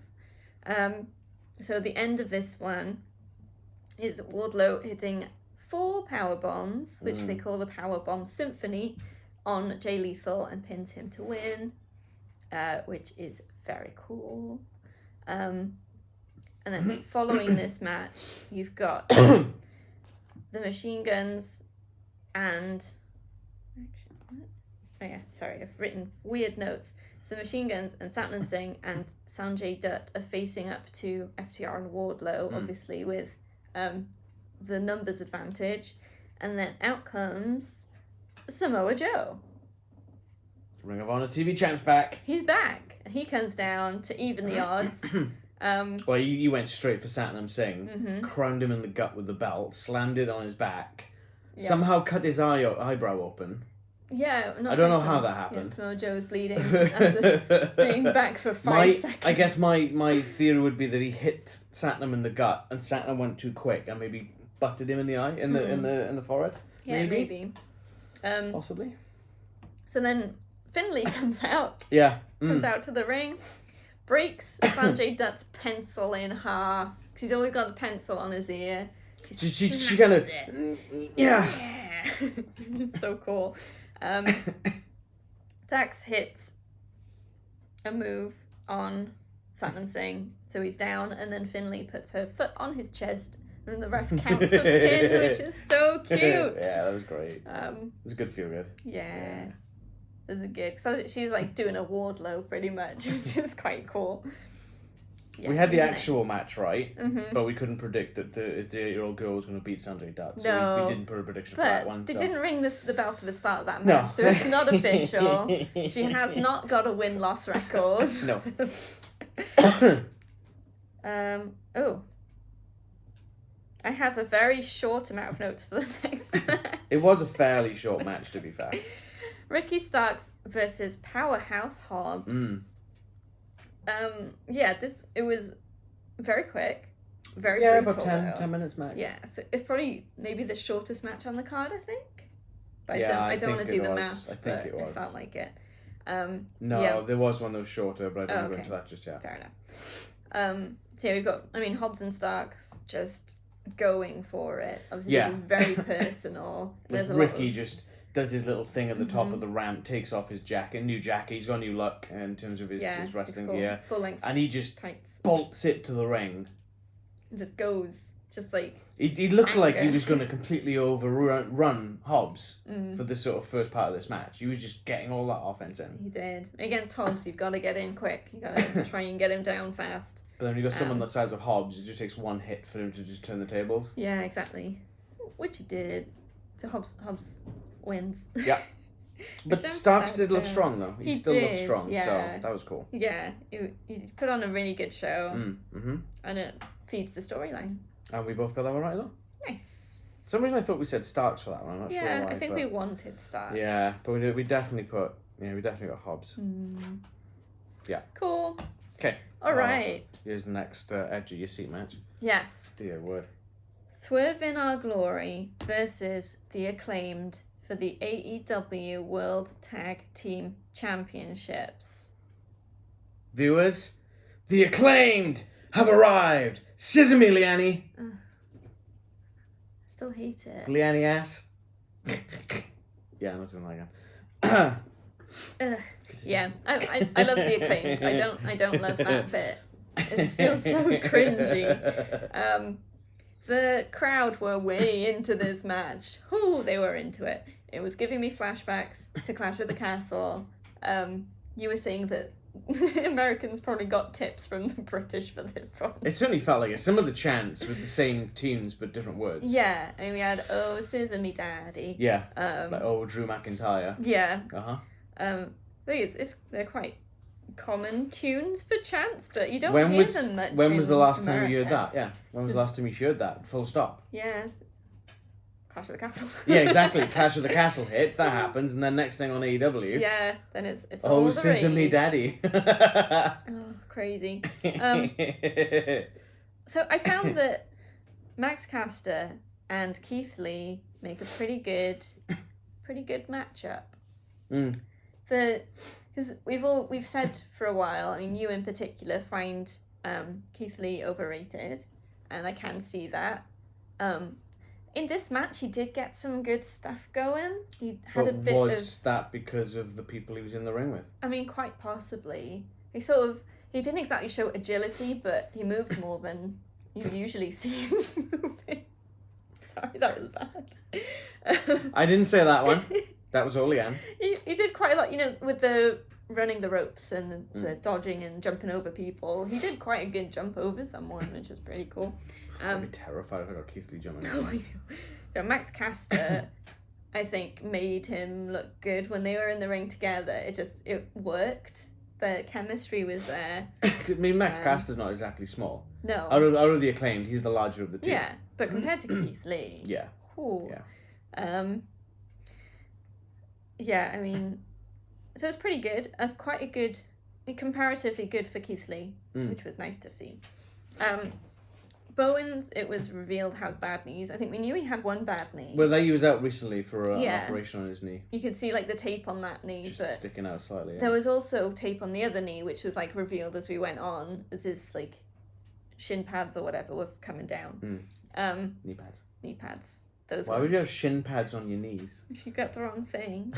So the end of this one is Wardlow hitting 4 power bombs, which they call the Power Bomb Symphony, on Jay Lethal and pins him to win, which is very cool. And then following this match, you've got the Machine Guns and... Oh yeah, sorry, I've written weird notes. The Machine Guns and Satnam Singh and Sanjay Dutt are facing up to FTR and Wardlow, obviously with the numbers advantage. And then out comes Samoa Joe. Ring of Honor TV champ's back. He's back. He comes down to even the odds. Well, he went straight for Satnam Singh, crowned him in the gut with the belt, slammed it on his back, somehow cut his eyebrow open. Yeah, I don't know how that happened. Yeah, Samoa Joe was bleeding after being back for 5 seconds. I guess my theory would be that he hit Satnam in the gut and Satnam went too quick and maybe butted him in the eye, in the forehead. Yeah, maybe. Possibly. So then Finlay comes out. Yeah. Comes out to the ring, breaks Sanjay Dutt's pencil in half, because he's always got the pencil on his ear. She kind of... Yeah. It's so cool. Dax hits a move on Satnam Singh, so he's down, and then Finlay puts her foot on his chest, and the ref counts a pin, which is so cute. Yeah, that was great. It was a good feel good. Yeah. This is good. So she's like doing a Wardlow pretty much, which is quite cool. Yeah, we had the actual match right, Mm-hmm. but we couldn't predict that the 8-year-old girl was going to beat Sanjay Dutt. So No. we didn't put a prediction for But that one. they So. didn't ring the bell for the start of that No. match, so it's not official. She has not got a win-loss record. No. Oh. I have a very short amount of notes for the next match. It was a fairly short match, to be fair. Ricky Starks versus Powerhouse Hobbs. Yeah, it was very quick. Very brutal, about 10 minutes max. Yeah, so it's probably maybe the shortest match on the card, I think. But Yeah, I don't want to do the was. maths. I think but it was. It felt like it. No, there was one that was shorter, but I don't want to go into that just yet. Fair enough. So yeah, we've got, Hobbs and Starks just going for it. Obviously, this is very personal. There's a Ricky lot of... just does his little thing at the top of the ramp, takes off his jacket, new jacket. He's got new look in terms of his wrestling gear. Full length. And he just tights. bolts it to the ring. Just goes, just like... He looked like he anger. was going to completely overrun Hobbs for this sort of first part of this match. He was just getting all that offense in. He did. Against Hobbs, you've got to get in quick. You've got to try and get him down fast. But then when you got someone the size of Hobbs, it just takes one hit for him to just turn the tables. Yeah, exactly. Which he did. So Hobbs wins. Yeah. But Starks did look strong, though. He still looked strong, yeah. so that was cool. Yeah, he put on a really good show. Mm-hmm. And it feeds the storyline. And we both got that one right, though? Nice. For some reason I thought we said Starks for that one. I'm not sure why. I think we wanted Starks. Yeah, but we definitely got Hobbs. Yeah. Cool. Okay. All right. Here's the next edge of your seat match. Yes. Dear word. Swerve in Our Glory versus the Acclaimed for the AEW World Tag Team Championships. Viewers, the Acclaimed have arrived. Scissor me, Leanne. Still hate it. Leanne ass. Yeah, I'm not doing that again. Yeah, I love the Acclaimed. I don't love that bit. It feels so cringy. The crowd were way into this match. Oh, they were into it. It was giving me flashbacks to Clash of the Castle. You were saying that Americans probably got tips from the British for this one. It certainly felt like it. Some of the chants with the same tunes but different words. Yeah, and we had "Oh, Scissor Me Daddy." Yeah. Like Drew McIntyre. Yeah. Uh-huh. I think they're quite common tunes for chants, but you don't hear them much. When was the last America. time you heard that? Yeah. When was the last time you heard that? Full stop. Yeah. Clash of the Castle. Yeah, exactly. Clash of the Castle hits, that happens, and then next thing on AEW. Yeah, then it's all the Scissor Me rage. Daddy. Oh, crazy. So I found that Max Caster and Keith Lee make a pretty good matchup. Because we've said for a while, I mean, you in particular find Keith Lee overrated, and I can see that. In this match, he did get some good stuff going. He had a bit was that because of the people he was in the ring with? I mean, quite possibly. He didn't exactly show agility, but he moved more than you usually see him moving. Sorry, that was bad. I didn't say that one. That was all Leanne. He did quite a lot, with the running the ropes and the dodging and jumping over people. He did quite a good jump over someone, which is pretty cool. I'd be terrified if I got Keith Lee jumping over. Yeah, Max Caster, I think, made him look good when they were in the ring together. It worked. The chemistry was there. I mean, Max Caster's not exactly small. No. Out of the Acclaimed, he's the larger of the two. Yeah, but compared to Keith Lee. Yeah. Ooh. Yeah. Yeah, I mean, so it's pretty good. Comparatively good for Keith Lee, which was nice to see. Bowens, it was revealed, has bad knees. I think we knew he had one bad knee. Well, he was out recently for an operation on his knee. You could see like the tape on that knee, Just but sticking out slightly. Yeah. There was also tape on the other knee, which was like revealed as we went on, as his like shin pads or whatever were coming down. Knee pads. Knee pads. Those Why ones. would you have shin pads on your knees? If you got the wrong thing.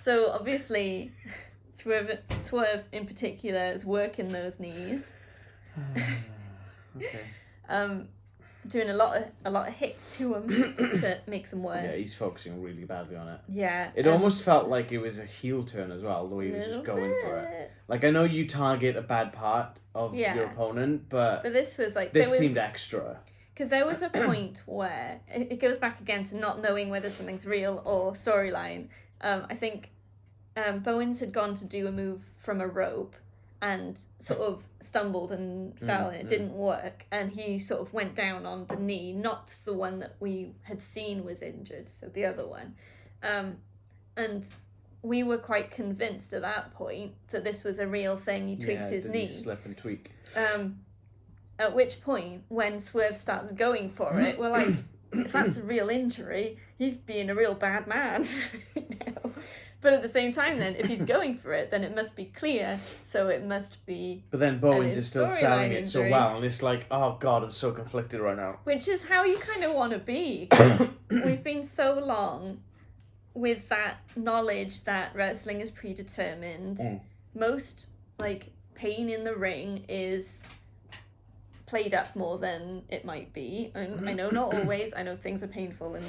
So obviously, Swerve in particular is working those knees. Okay. Doing a lot of hits to them to make them worse. Yeah, he's focusing really badly on it. Yeah. It almost felt like it was a heel turn as well, the way he was just going for it. Like, I know you target a bad part of your opponent, but this was like... This seemed extra. Because there was a point where... It goes back again to not knowing whether something's real or storyline. I think Bowens had gone to do a move from a rope and sort of stumbled and fell and it didn't work, and he sort of went down on the knee, not the one that we had seen was injured, so the other one, and we were quite convinced at that point that this was a real thing. He tweaked his knee. Slip and tweak. At which point, when Swerve starts going for it, we're like, if that's a real injury, he's being a real bad man now. But at the same time then, if he's going for it, then it must be clear, so it must be... But then Bowens is still selling it so well, and it's like, oh God, I'm so conflicted right now. Which is how you kind of want to be, 'cause we've been so long with that knowledge that wrestling is predetermined. Most, like, pain in the ring is played up more than it might be. And I know not always, I know things are painful and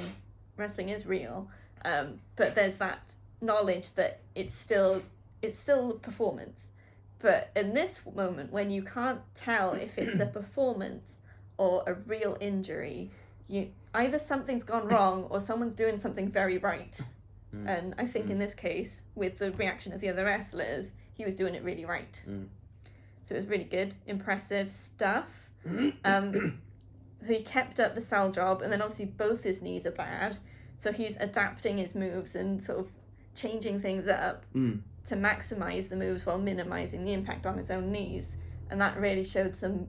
wrestling is real, but there's that knowledge that it's still performance. But in this moment, when you can't tell if it's a performance or a real injury, either something's gone wrong or someone's doing something very right. And I think in this case, with the reaction of the other wrestlers, he was doing it really right. So it was really good, impressive stuff. So he kept up the sell job, and then obviously both his knees are bad, so he's adapting his moves and sort of changing things up to maximize the moves while minimizing the impact on his own knees, and that really showed some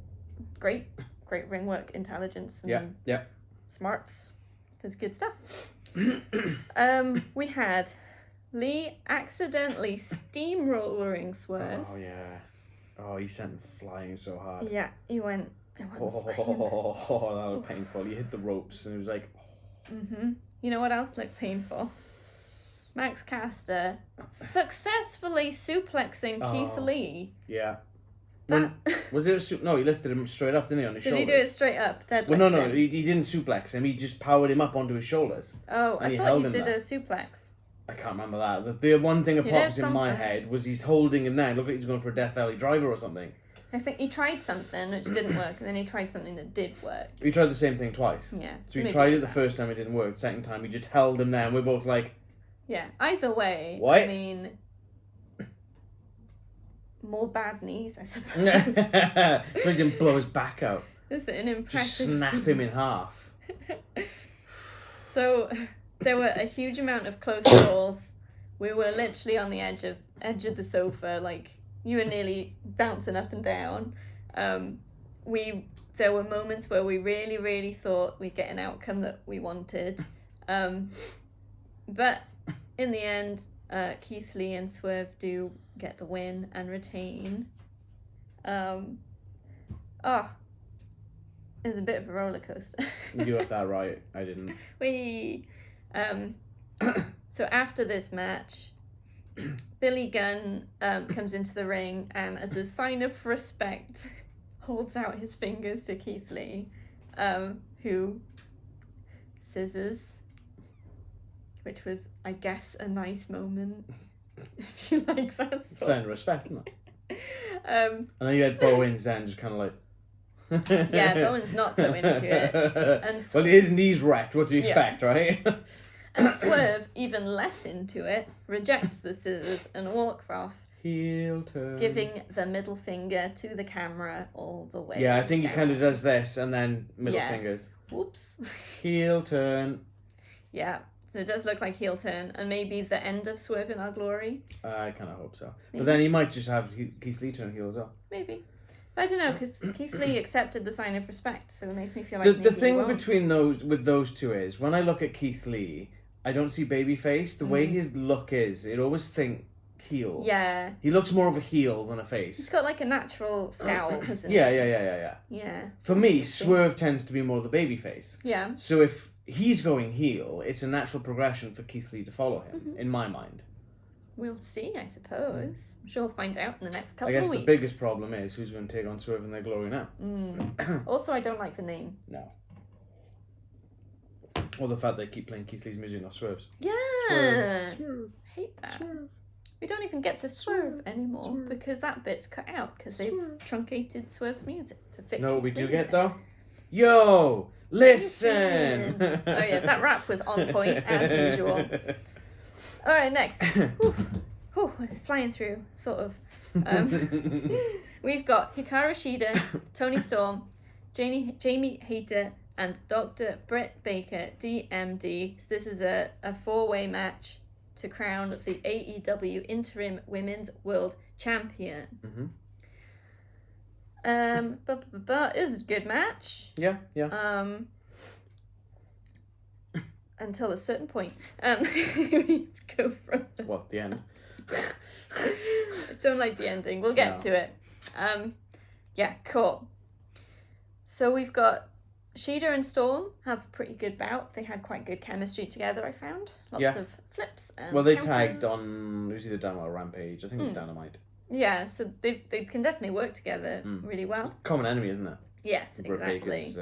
great ring work, intelligence, and smarts. It was good stuff. We had Lee accidentally steamrollering Swerve. Oh yeah. Oh, he sent him flying so hard. Yeah, he went. Oh, that was painful. He hit the ropes and it was like. You know what else looked painful? Max Caster successfully suplexing Keith Lee. Yeah. Was it a no, he lifted him straight up, didn't he, on his shoulders? Did he do it straight up? Deadlift? Well, no, he didn't suplex him. He just powered him up onto his shoulders. Oh, I thought he did a suplex. I can't remember that. The one thing that pops in my head was he's holding him there. It looked like he's going for a Death Valley driver or something. I think he tried something which didn't work, and then he tried something that did work. He tried the same thing twice. Yeah. So he tried it the first time, it didn't work. The second time, he just held him there, and we're both like... Yeah, either way, what? I mean... More bad knees, I suppose. So he didn't blow his back out. This is an impressive... Just snap him in half. So, there were a huge amount of close calls. We were literally on the edge of the sofa, like... You were nearly bouncing up and down. There were moments where we really, really thought we'd get an outcome that we wanted. But in the end, Keith Lee and Swerve do get the win and retain. It was a bit of a roller coaster. You got that right. I didn't. So after this match, Billy Gunn comes into the ring and, as a sign of respect, holds out his fingers to Keith Lee, who scissors, which was, I guess, a nice moment, if you like that sort. Sign of respect, isn't it? And then you had Bowens then just kind of like... Yeah, Bowen's not so into it. And well, his knee's wrecked. What do you expect, right? And Swerve, even less into it, rejects the scissors and walks off. Heel turn. Giving the middle finger to the camera all the way. Yeah, I think he kind of does this and then middle fingers. Whoops. Heel turn. Yeah. So it does look like heel turn, and maybe the end of Swerve in Our Glory. I kind of hope so. Maybe. But then he might just have Keith Lee turn heel as well. Maybe. But I don't know, because Keith Lee accepted the sign of respect, so it makes me feel like the thing between those two is, when I look at Keith Lee, I don't see babyface. The way his look is, it always think heel. Yeah. He looks more of a heel than a face. He's got like a natural scowl, hasn't he? Yeah. For me, Swerve tends to be more the babyface. Yeah. So if he's going heel, it's a natural progression for Keith Lee to follow him, in my mind. We'll see, I suppose. I'm sure we'll find out in the next couple I guess of weeks. the biggest problem is who's going to take on Swerve in their glory now. Also, I don't like the name. No. Or the fact they keep playing Keith Lee's music, not Swerve's. Yeah. Swerve. Hate that. Swerve. We don't even get the Swerve anymore because that bit's cut out because they've truncated Swerve's music to fit. No, Keith we do Lee's get in. though. Yo, listen. Oh yeah, that rap was on point as usual. All right, next. Whew, we're flying through, sort of. We've got Hikaru Shida, Toni Storm, Jamie Hayter, and Dr. Britt Baker, D.M.D. So this is a four-way match to crown the AEW Interim Women's World Champion. But it was a good match. Yeah. Until a certain point. Let's go from the... What, the end? I don't like the ending. We'll get to it. Yeah, cool. So we've got Shida and Storm have a pretty good bout. They had quite good chemistry together, I found. Lots of flips and Well, they counters. tagged on, it was either Dynamite or Rampage. I think it was Dynamite. Yeah, so they can definitely work together really well. Common enemy, isn't it? Yes, Britt exactly. Baker's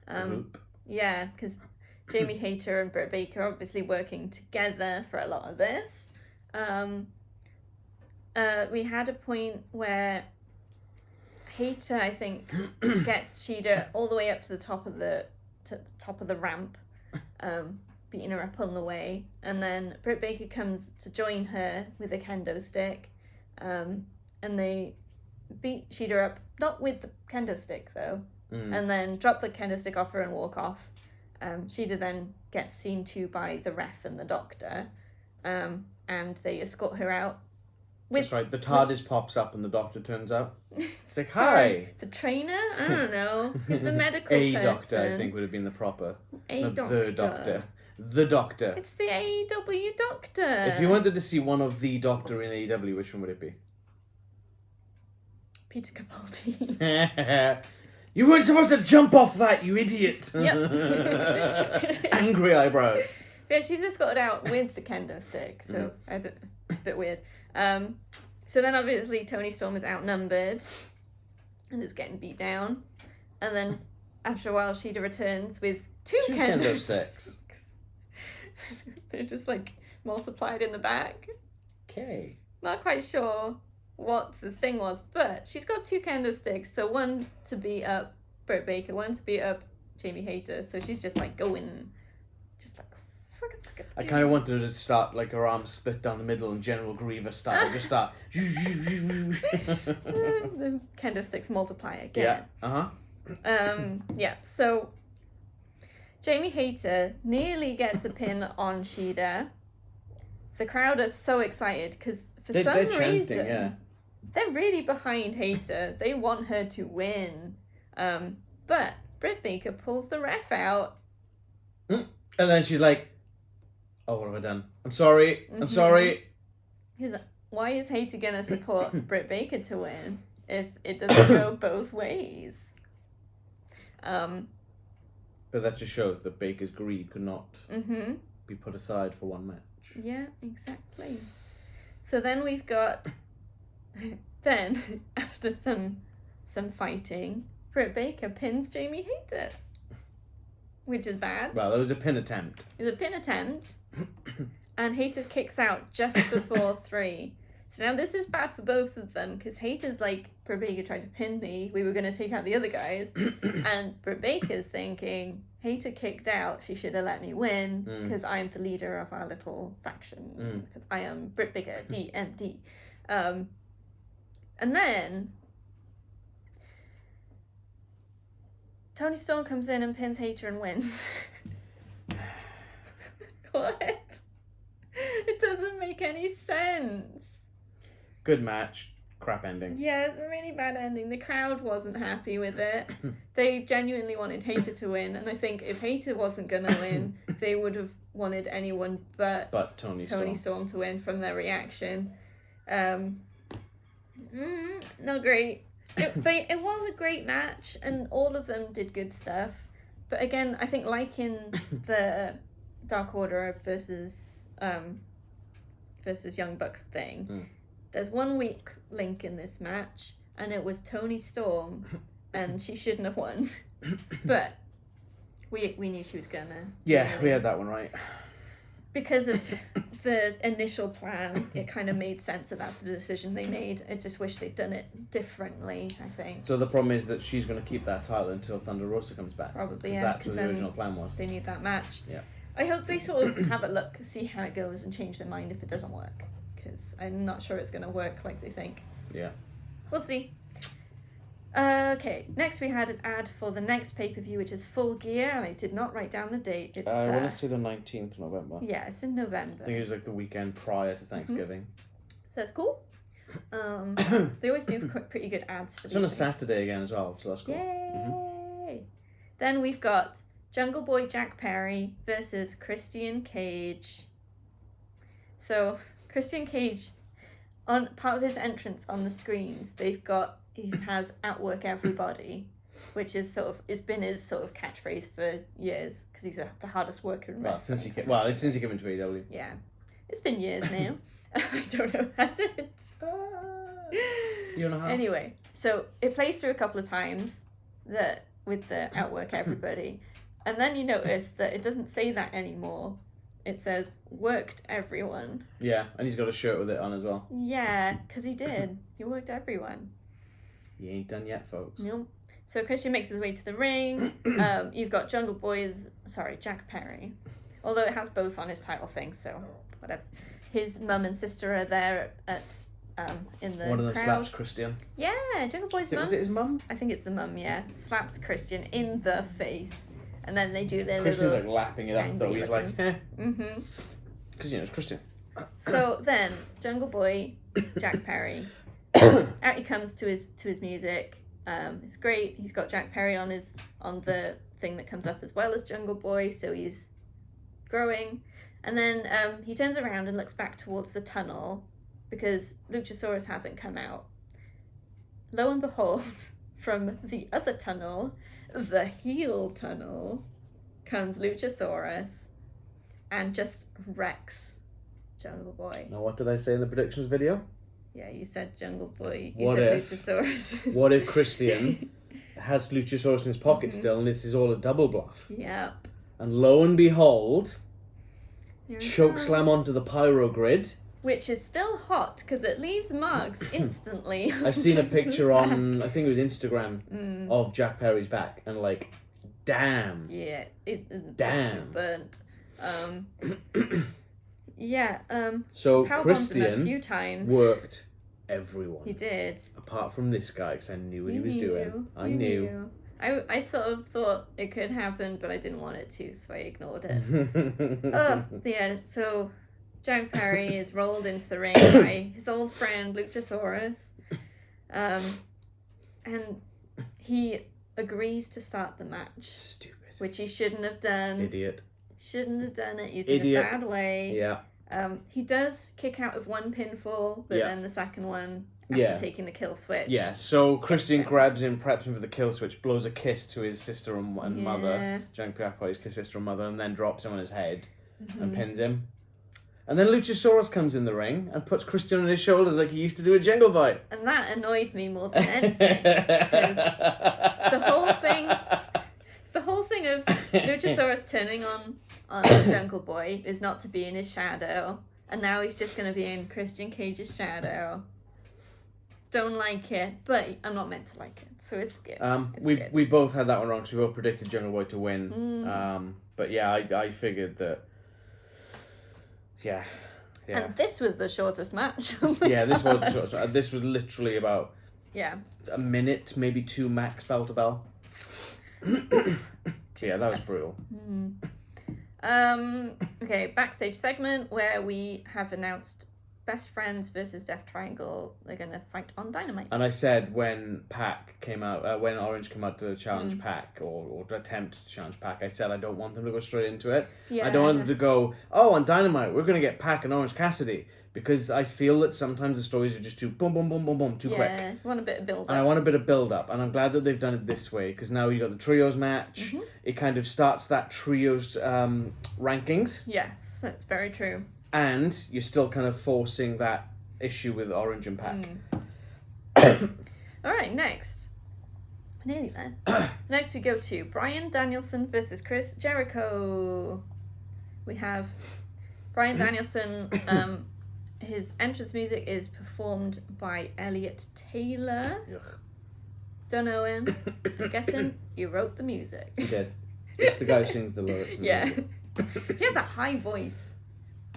group. Yeah, because Jamie Hayter and Britt Baker are obviously working together for a lot of this. We had a point where Hayter, I think, gets Shida all the way up to the top of the ramp, beating her up on the way, and then Britt Baker comes to join her with a kendo stick, and they beat Shida up, not with the kendo stick though, and then drop the kendo stick off her and walk off. Shida then gets seen to by the ref and the doctor, and they escort her out. That's right, the TARDIS pops up and the doctor turns up. It's like, Sorry, hi! the trainer? I don't know. He's the medical A person. doctor, I think, would have been the proper. A doctor. The doctor. The doctor. It's the AEW doctor. If you wanted to see one of the doctor in AEW, which one would it be? Peter Capaldi. You weren't supposed to jump off that, you idiot! Yep. Angry eyebrows. Yeah, she's escorted out with the kendo stick, so it's a bit weird. So then obviously Toni Storm is outnumbered and is getting beat down. And then after a while Shida returns with two kendo sticks. They're just like multiplied in the back. Okay. Not quite sure what the thing was, but she's got two kendo sticks. So one to beat up Britt Baker, one to beat up Jamie Hayter. So she's just like going, just like. I kind of wanted her to start like her arms split down the middle and General Grievous style. Just start. The kendo sticks multiply again. Yeah. Yeah. So Jamie Hayter nearly gets a pin on Shida. The crowd are so excited because for some reason they're really behind Hayter. They want her to win. But Britt Baker pulls the ref out. And then she's like, oh, what have I done? I'm sorry. I'm sorry. He's like, why is Hayter going to support Britt Baker to win if it doesn't go both ways? But that just shows that Baker's greed could not be put aside for one match. Yeah, exactly. So then we've got... Then, after some fighting, Britt Baker pins Jamie Hayter. Which is bad. Well, there was a pin attempt. It was a pin attempt. And Hayter kicks out just before 3. So now this is bad for both of them because Hayter's like, Britt Baker tried to pin me. We were going to take out the other guys. And Britt Baker's thinking, Hayter kicked out. She should have let me win because I'm the leader of our little faction. Because I am Britt Baker, D.M.D. And then Toni Storm comes in and pins Hayter and wins. What? It doesn't make any sense. Good match. Crap ending. Yeah, it's a really bad ending. The crowd wasn't happy with it. They genuinely wanted Hater to win, and I think if Hater wasn't going to win, they would have wanted anyone but Tony Storm to win from their reaction. Not great. But it was a great match, and all of them did good stuff. But again, I think like in the Dark Order versus Young Bucks thing, there's one weak link in this match, and it was Toni Storm, and she shouldn't have won. But we knew she was gonna. Yeah, we had that one right. Because of the initial plan, it kind of made sense that that's the decision they made. I just wish they'd done it differently, I think. So the problem is that she's going to keep that title until Thunder Rosa comes back. Probably, yeah. That's what the original plan was. They need that match. Yeah. I hope they sort of have a look, see how it goes, and change their mind if it doesn't work. Because I'm not sure it's going to work like they think. Yeah. We'll see. Okay, next we had an ad for the next pay-per-view, which is Full Gear, and I did not write down the date. It's I want to say the 19th of November. Yeah, it's in November. I think it was like the weekend prior to Thanksgiving. So that's cool. They always do pretty good ads for It's on a Saturday again as well, so that's cool. Yay! Then we've got Jungle Boy Jack Perry versus Christian Cage. So Christian Cage, on part of his entrance on the screens, he has outwork everybody, which is it's been his sort of catchphrase for years because he's the hardest worker in wrestling. Since he came into AEW. Yeah, it's been years now. I don't know, has it? Year and a half. Anyway, so it plays through a couple of times with the outwork everybody, and then you notice that it doesn't say that anymore. It says worked everyone. Yeah, and he's got a shirt with it on as well. Yeah, because he did. He worked everyone. He ain't done yet, folks. Nope. So Christian makes his way to the ring. You've got Jack Perry. Although it has both on his title thing, so whatever. His mum and sister are there in the One of them crowd. slaps Christian. Yeah, Jungle Boy's mum. Was it his mum? I think it's the mum, yeah. Slaps Christian in the face. And then they do their Christian's little... like lapping it up though. He's like, eh. Mm-hmm. Because, it's Christian. So then, Jungle Boy, Jack Perry, out he comes to his music. It's great. He's got Jack Perry on the thing that comes up as well as Jungle Boy, so he's growing. And then he turns around and looks back towards the tunnel because Luchasaurus hasn't come out. Lo and behold, from the other tunnel, the heel tunnel, comes Luchasaurus and just wrecks Jungle Boy. Now, what did I say in the predictions video? Yeah, you said Jungle Boy. Luchasaurus? What if Christian has Luchasaurus in his pocket still and this is all a double bluff? Yep. And lo and behold, choke slam onto the pyro grid. Which is still hot because it leaves marks instantly. I've seen a picture on, I think it was Instagram, of Jack Perry's back, and like, damn. Yeah, it damn. burnt. Yeah. So Christian him a few times. Worked everyone. He did. Apart from this guy, because I knew what he was doing. I knew. I sort of thought it could happen, but I didn't want it to, so I ignored it. Yeah, so Jack Perry is rolled into the ring by his old friend Luchasaurus. And he agrees to start the match. Stupid. Which he shouldn't have done. Idiot. Shouldn't have done it. He's in a bad way. Yeah. He does kick out of one pinfall, but then the second one after taking the kill switch. Yeah, so Christian grabs him, preps him for the kill switch, blows a kiss to his sister and mother, Jack Perry's sister and mother, and then drops him on his head and pins him. And then Luchasaurus comes in the ring and puts Christian on his shoulders like he used to do a Jungle Boy. And that annoyed me more than anything. the whole thing of Luchasaurus turning on Jungle Boy is not to be in his shadow. And now he's just going to be in Christian Cage's shadow. Don't like it, but I'm not meant to like it, so it's good. We both had that one wrong because we both predicted Jungle Boy to win. But yeah, I figured that. Yeah. And this was the shortest match. This was the shortest match. This was literally about a minute, maybe two max, bell to bell. Yeah, that was brutal. Okay, backstage segment where we have announced Best Friends versus Death Triangle. They're going to fight on Dynamite. And I said when Pac came out, when Orange came out to challenge Pac, or attempt to challenge Pac, I said I don't want them to go straight into it. Yeah. I don't want them to go, oh, on Dynamite, we're going to get Pac and Orange Cassidy. Because I feel that sometimes the stories are just too boom, boom, boom, boom, boom, too quick. Yeah, you want a bit of build-up. And I want a bit of build-up. And I'm glad that they've done it this way. Because now you got the trios match. Mm-hmm. It kind of starts that trios rankings. Yes, that's very true. And you're still kind of forcing that issue with Orange and Pac. All right, next. Nearly there. Next we go to Bryan Danielson versus Chris Jericho. We have Bryan Danielson. His entrance music is performed by Elliot Taylor. Ugh. Don't know him. I'm guessing you wrote the music. He did. It's the guy who sings the lyrics. Yeah. He has a high voice.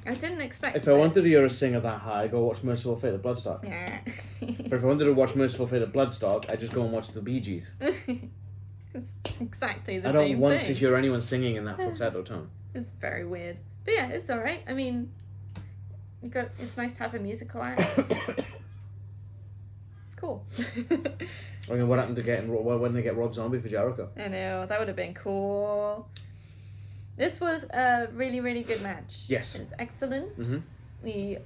I didn't expect If I wanted to hear a singer that high, I'd go watch Merciful Fate of Bloodstock. Yeah. But if I wanted to watch Merciful Fate of Bloodstock, I'd just go and watch the Bee Gees. It's exactly the I same don't want thing. to hear anyone singing in that falsetto tone. It's very weird. But yeah, it's alright. I mean, it's nice to have a musical act. Cool. I mean, what happened to when they get Rob Zombie for Jericho? I know, that would have been cool. This was a really, really good match. Yes. It's excellent. Mm-hmm. We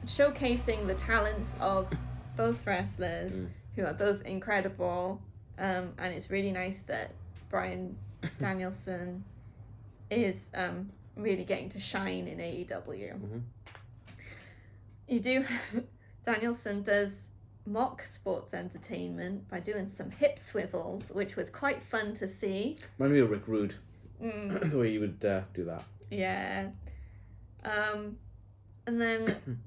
showcasing the talents of both wrestlers who are both incredible. And it's really nice that Bryan Danielson is really getting to shine in AEW. Mm-hmm. You do Danielson does mock sports entertainment by doing some hip swivels, which was quite fun to see. Remind me of Rick Rude. The way you would do that. Yeah. And then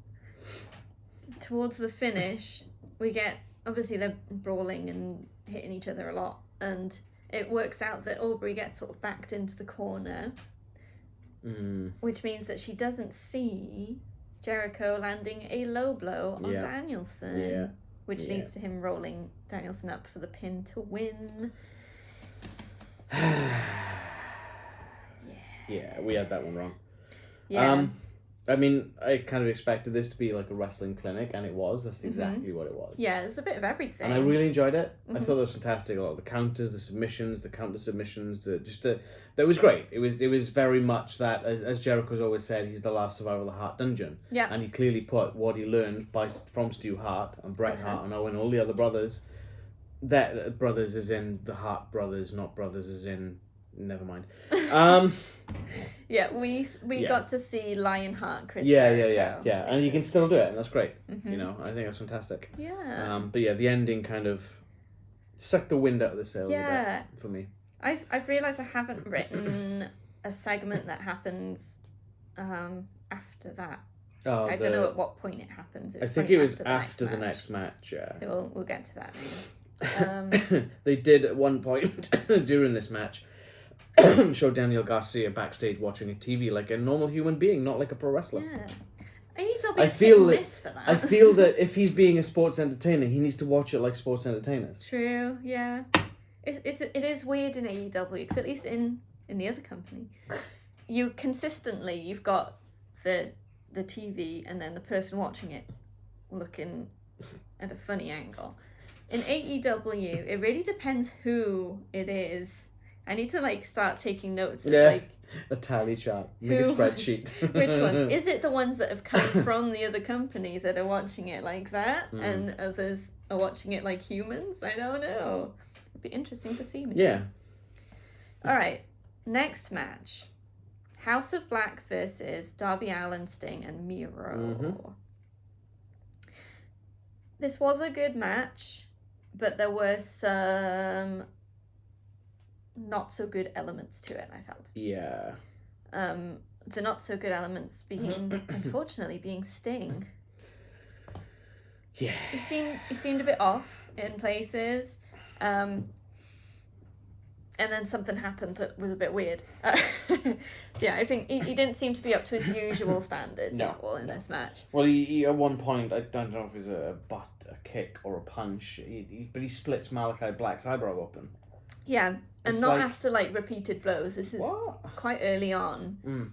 towards the finish, we get, obviously they're brawling and hitting each other a lot, and it works out that Aubrey gets sort of backed into the corner, which means that she doesn't see Jericho landing a low blow on Danielson, which leads to him rolling Danielson up for the pin to win. Yeah, we had that one wrong. Yeah. I mean, I kind of expected this to be like a wrestling clinic, and it was. That's exactly what it was. Yeah, there's a bit of everything. And I really enjoyed it. I thought it was fantastic. A lot of the counters, the submissions, the counter submissions, that was great. It was very much that, as Jericho's always said, he's the last survivor of the Hart Dungeon. Yeah. And he clearly put what he learned from Stu Hart and Bret Hart and Owen, all the other brothers. That brothers is in the Hart brothers, not brothers as in. Never mind. Yeah, we got to see Lionheart Chris Yeah, Jericho. and you can still do it, and that's great. You know, I think that's fantastic. Yeah. But yeah, the ending kind of sucked the wind out of the sails a bit for me. I've realised I haven't written a segment that happens after that. Oh, I don't know at what point it happens. I think it was after the next match. Yeah. So we'll get to that. They did at one point during this match show Daniel Garcia backstage watching a TV like a normal human being, not like a pro wrestler. Yeah. AEW I is feel hit and that miss for that. I feel that if he's being a sports entertainer, he needs to watch it like sports entertainers. True. Yeah. It is weird in AEW because at least in the other company, you've got the TV and then the person watching it looking at a funny angle. In AEW, it really depends who it is. I need to start taking notes of a tally chart, make a spreadsheet. Which ones? Is it the ones that have come from the other company that are watching it like that, and others are watching it like humans? I don't know. It'd be interesting to see. Maybe. Yeah. All right. Next match: House of Black versus Darby Allin, Sting, and Miro. This was a good match, but there were some not so good elements to it, I felt. Yeah. The not so good elements being unfortunately being Sting. Yeah. He seemed a bit off in places. And then something happened that was a bit weird. Yeah, I think he didn't seem to be up to his usual standards at all in this match. Well, he at one point, I don't know if it was a kick or a punch, but he splits Malachi Black's eyebrow open. Yeah, And It's not like- after, like, repeated blows. This is What? quite early on. Mm.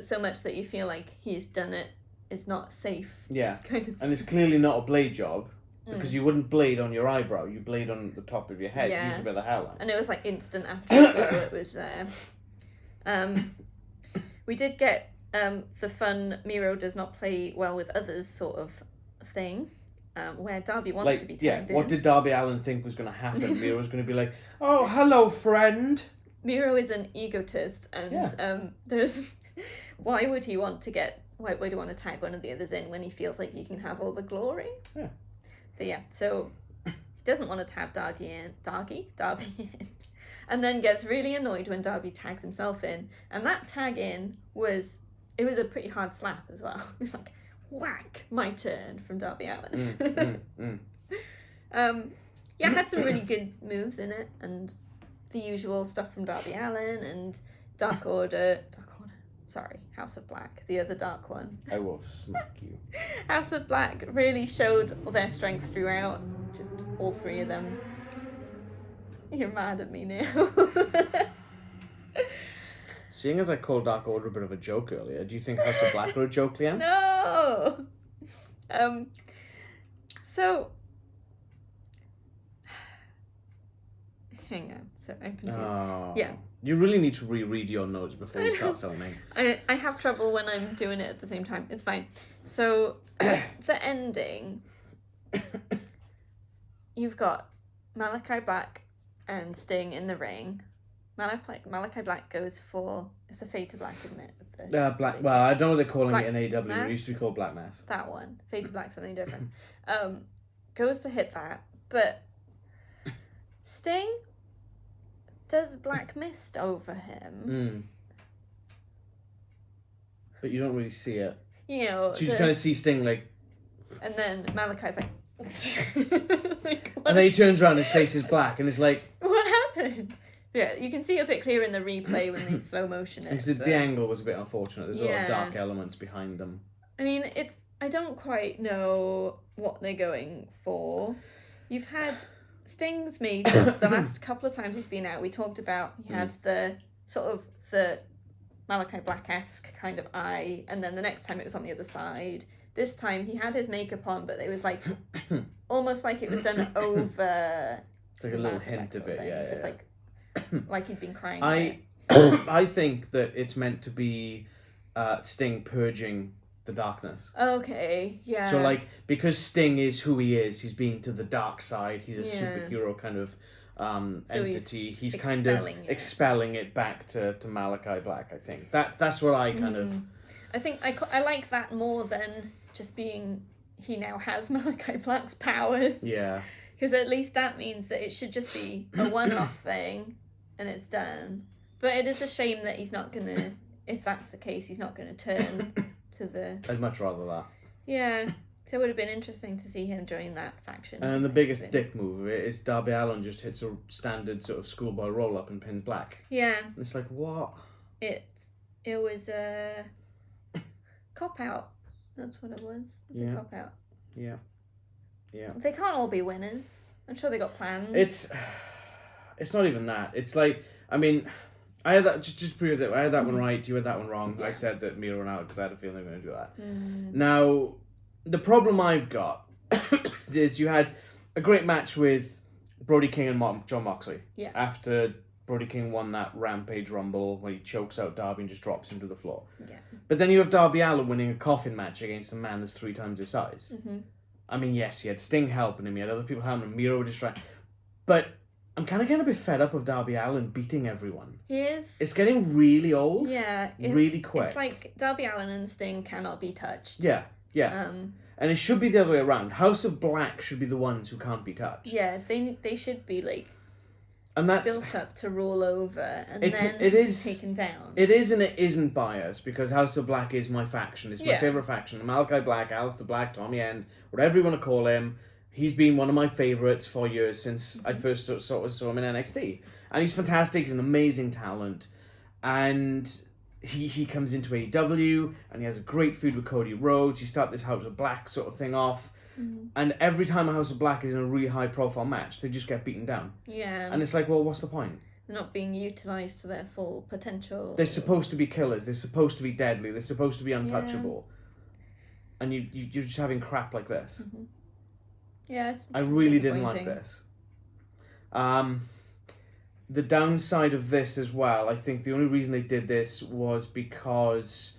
So much that you feel like he's done it. It's not safe. Yeah. Kind of. And it's clearly not a blade job. Because you wouldn't blade on your eyebrow. You blade on the top of your head. Yeah. Usually by the hairline. And it was, like, instant after the blow it was there. We did get the fun Miro does not play well with others sort of thing. Where Darby wants to be tagged in. What did Darby Allin think was going to happen? Miro was going to be like, oh, hello, friend. Miro is an egotist, and there's... Why would he want to tag one of the others in when he feels like he can have all the glory? Yeah. But yeah, so he doesn't want to tag Darby in. And then gets really annoyed when Darby tags himself in. And that tag in was a pretty hard slap as well. It was like, whack, my turn from Darby Allin. Yeah, had some really good moves in it, and the usual stuff from Darby Allin and House of Black, the other dark one. I will smack you. House of Black really showed all their strengths throughout, just all three of them. You're mad at me now. Seeing as I called Dark Order a bit of a joke earlier, do you think House of Black are a joke, Leanne? No! So... Hang on, so I'm confused. Oh. Yeah. You really need to reread your notes before we start filming. I have trouble when I'm doing it at the same time. It's fine. So, the ending, you've got Malachi Black and Sting in the ring. Malachi Black goes for... It's the Fade to Black, isn't it? Black. Well, I don't know what they're calling Black it in AEW. Mass? It used to be called Black Mass. That one. Fade to Black, something different. Goes to hit that, but Sting does Black Mist over him. But you don't really see it. You know... So you just kind of see Sting, like... And then Malachi's like... like And then he turns around, his face is black, and it's like... What happened? Yeah, you can see it a bit clearer in the replay when they slow motion it. Because the angle was a bit unfortunate. There's a lot of Yeah. dark elements behind them. I mean, I don't quite know what they're going for. You've had Sting's made the last couple of times he's been out. We talked about he had the sort of the Malachi Black-esque kind of eye, and then the next time it was on the other side. This time he had his makeup on, but it was like almost like it was done over. It's like a little hint of it, yeah. Just like he'd been crying. I think that it's meant to be Sting purging the darkness. Okay, yeah. So, like, because Sting is who he is, he's being to the dark side, he's a Yeah. superhero kind of entity. He's kind expelling of it. expelling it back to Malachi Black, I think. That's what I kind of... I think I like that more than just being... He now has Malachi Black's powers. Yeah. Because at least that means that it should just be a one-off thing and it's done. But it is a shame that he's not going to... If that's the case, he's not going to turn to the... I'd much rather that. Yeah. So it would have been interesting to see him join that faction. And the biggest dick move of it is Darby Allin just hits a standard sort of schoolboy roll-up and pins Black. Yeah. And it's like, what? It was a cop-out. That's what it was. It's a cop-out. Yeah. Yeah. They can't all be winners. I'm sure they got plans. It's not even that. It's like, I mean, I had that, just prove that, I had that one right, you had that one wrong. Yeah. I said that Miro and out because I had a feeling they were going to do that. Now, the problem I've got is you had a great match with Brody King and John Moxley. Yeah. After Brody King won that Rampage Rumble when he chokes out Darby and just drops him to the floor. Yeah. But then you have Darby Allin winning a coffin match against a man that's 3 times his size. Mm-hmm. I mean, yes, he had Sting helping him, he had other people helping him, Miro just trying. But I'm kind of getting a bit fed up of Darby Allin beating everyone. He is. It's getting really old. Yeah. Really quick. It's like Darby Allin and Sting cannot be touched. Yeah, yeah. And it should be the other way around. House of Black should be the ones who can't be touched. Yeah, they should be like and that's built up to roll over and it then is taken down. It is and it isn't biased because House of Black is my faction. It's my Yeah. favourite faction. Malachi Black, Aleister Black, Tommy End, whatever you want to call him. He's been one of my favourites for years since I first saw him in NXT. And he's fantastic. He's an amazing talent. And he comes into AEW and he has a great feud with Cody Rhodes. You start this House of Black sort of thing off. And every time a House of Black is in a really high profile match, they just get beaten down. Yeah. And it's like, well, what's the point? They're not being utilised to their full potential. They're supposed to be killers. They're supposed to be deadly. They're supposed to be untouchable. Yeah. And you're just having crap like this. Yeah, it's I really didn't like this. The downside of this as well, I think the only reason they did this was because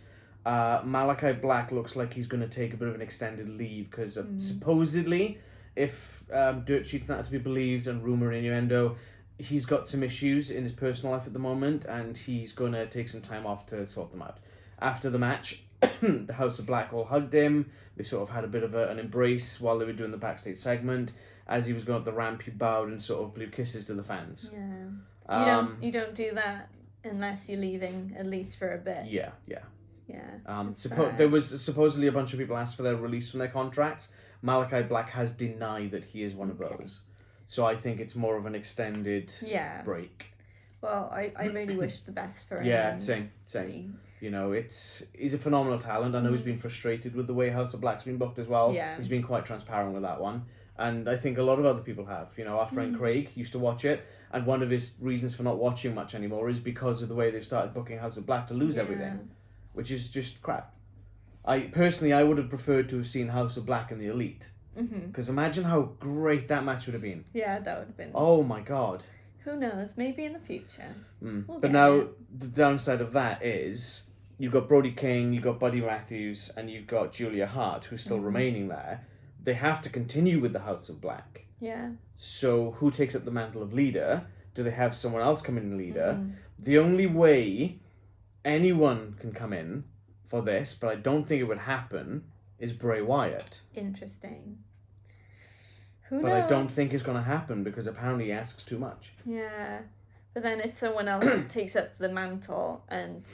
Malachi Black looks like he's going to take a bit of an extended leave because supposedly, if dirt sheets not to be believed and rumour and innuendo, he's got some issues in his personal life at the moment and he's going to take some time off to sort them out. After the match, the House of Black all hugged him. They sort of had a bit of an embrace while they were doing the backstage segment. As he was going up the ramp, he bowed and sort of blew kisses to the fans. Yeah. You don't do that unless you're leaving, at least for a bit. Yeah. Yeah. There was supposedly a bunch of people asked for their release from their contracts. Malachi Black has denied that he is one of those. So I think it's more of an extended break. Well, I really wish the best for him. Yeah, same. You know, he's a phenomenal talent. I know he's been frustrated with the way House of Black's been booked as well. Yeah. He's been quite transparent with that one. And I think a lot of other people have. You know, our friend Craig used to watch it, and one of his reasons for not watching much anymore is because of the way they've started booking House of Black to lose everything, which is just crap. I would have preferred to have seen House of Black in the Elite. Because imagine how great that match would have been. Yeah, that would have been. Oh my God. Who knows? Maybe in the future. But now, the downside of that is you've got Brody King, you've got Buddy Matthews, and you've got Julia Hart, who's still remaining there. They have to continue with the House of Black. Yeah. So who takes up the mantle of leader? Do they have someone else come in leader? The only way anyone can come in for this, but I don't think it would happen, is Bray Wyatt. Interesting. Who knows? But I don't think it's going to happen because apparently he asks too much. Yeah. But then if someone else takes up the mantle and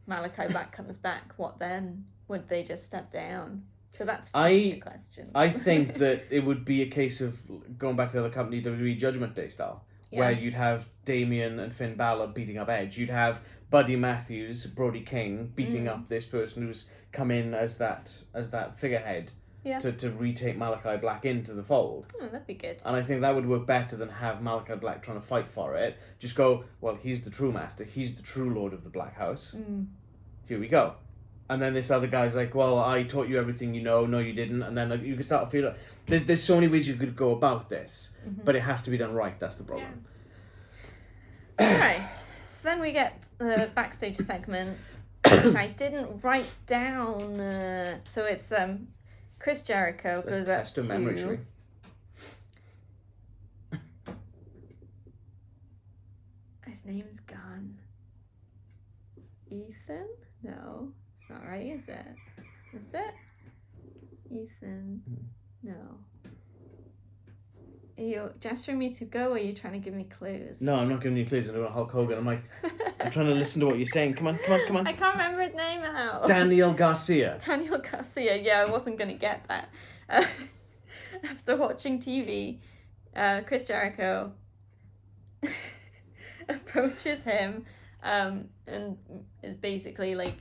Malachi Black comes back, what then? Would they just step down? So that's a future question. I think that it would be a case of going back to the other company, WWE Judgment Day style, where you'd have Damien and Finn Balor beating up Edge. You'd have Buddy Matthews, Brody King beating up this person who's come in as that figurehead to retake Malachi Black into the fold. Oh, that'd be good. And I think that would work better than have Malachi Black trying to fight for it. Just go, well, he's the true master. He's the true lord of the Black House. Here we go. And then this other guy's like, well, I taught you everything you know. No, you didn't. And then you can start to feel... There's so many ways you could go about this. But it has to be done right. That's the problem. Yeah. Alright. So then we get the backstage segment, which I didn't write down. So it's Chris Jericho goes up to... memory tree. His name's gone. Ethan? No. Not right, is it? Is it? Ethan. No. Are you gesturing me to go, or are you trying to give me clues? No, I'm not giving you clues. I'm doing Hulk Hogan. I'm like, I'm trying to listen to what you're saying. Come on. I can't remember his name now. Daniel Garcia. Daniel Garcia. Yeah, I wasn't going to get that. After watching TV, Chris Jericho approaches him and is basically like,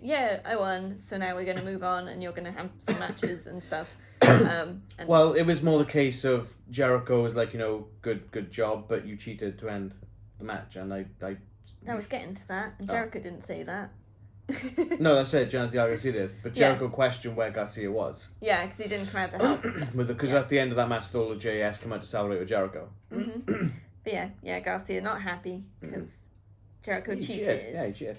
yeah, I won, so now we're going to move on and you're going to have some matches and stuff. Well, it was more the case of Jericho was like, good job, but you cheated to end the match. And I was getting to that, and Jericho didn't say that. No, that's it, Daniel Garcia did. But Jericho questioned where Garcia was. Yeah, because he didn't come out to help. Because at the end of that match, all the JS came out to celebrate with Jericho. But yeah, Garcia not happy because Jericho cheated. Yeah, he cheated.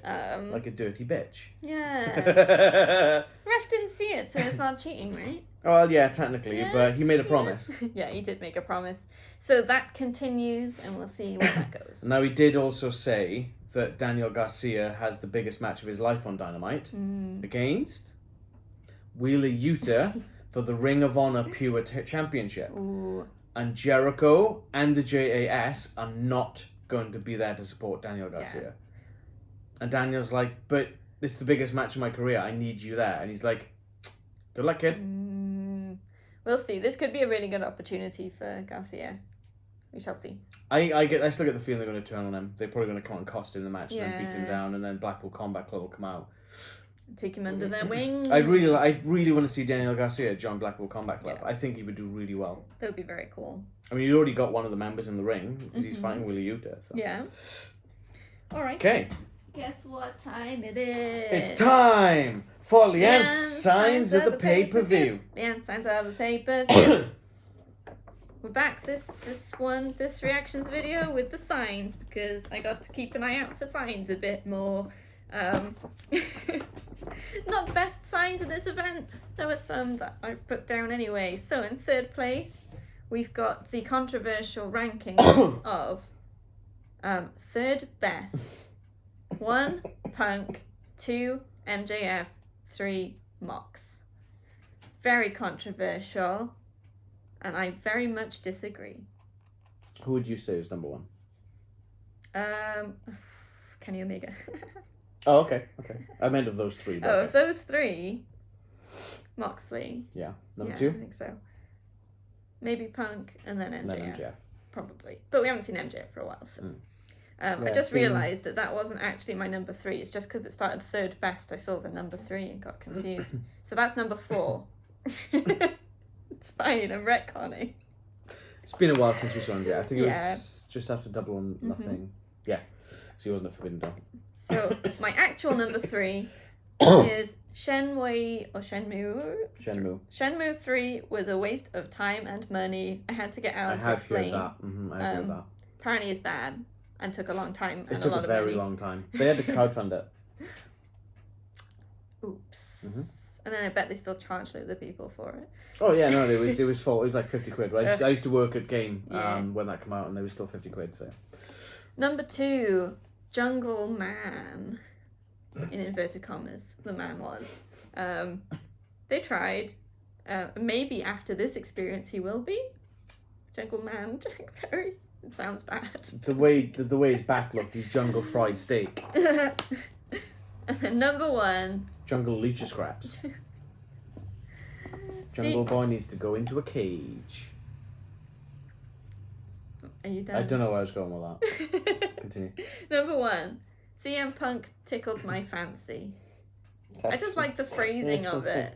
Like a dirty bitch. Yeah. Ref didn't see it, so it's not cheating, right? Well, yeah, technically, but he made a promise. Yeah, he did make a promise. So that continues, and we'll see where that goes. Now, he did also say that Daniel Garcia has the biggest match of his life on Dynamite against Wheeler Yuta for the Ring of Honor Pure Championship. Ooh. And Jericho and the JAS are not going to be there to support Daniel Garcia. Yeah. And Daniel's like, but this is the biggest match of my career. I need you there. And he's like, good luck, kid. We'll see. This could be a really good opportunity for Garcia. We shall see. I still get the feeling they're going to turn on him. They're probably going to come out and cost him the match and then beat him Yeah. down, and then Blackpool Combat Club will come out. Take him under their wing. I really want to see Daniel Garcia join Blackpool Combat Club. Yeah. I think he would do really well. That would be very cool. I mean, you already got one of the members in the ring because he's fighting Willie Yuta. So. Yeah. All right. Okay. Guess what time it is? It's time for Leanne's Signs of the Pay-Per-View. Leanne's Signs of the Pay-Per-View. We're back this reactions video with the signs because I got to keep an eye out for signs a bit more. Not the best signs of this event. There were some that I put down anyway. So in third place, we've got the controversial rankings of third best. 1 Punk, 2 MJF, 3 Mox. Very controversial, and I very much disagree. Who would you say is number 1? Kenny Omega. Oh, okay. I meant of those 3. Oh, of those 3, Moxley. Yeah. Number 2? I think so. Maybe Punk, and then MJF. Then MJF. Probably. But we haven't seen MJF for a while, so... Yeah, I just realised that wasn't actually my number 3. It's just because it started third best, I saw the number 3 and got confused. So that's number 4. It's fine, I'm retconning. It's been a while since we saw MJ. I think it was just after Double or Nothing. Yeah, so he wasn't a Forbidden Door. So my actual number 3 is Shenmue. Shenmue 3 was a waste of time and money. I had to get Alan to explain. I have heard that. Apparently it's bad. And took a long time and it took a lot a very of money. long time. They had to crowdfund it. Oops. And then I bet they still charged the people for it. Oh yeah, no, it was full. It was like 50 quid. Right? I used to work at Game when that came out, and they were still 50 quid. So. Number 2, Jungle Man. In inverted commas, the man was. They tried. Maybe after this experience, he will be Jungle Man Jack Perry. It sounds bad. The way his back looked, he's jungle fried steak. And then number 1. Jungle leecher scraps. Jungle Boy needs to go into a cage. Are you done? I don't know where I was going with that. Continue. Number 1. CM Punk tickles my fancy. I just like the phrasing of it.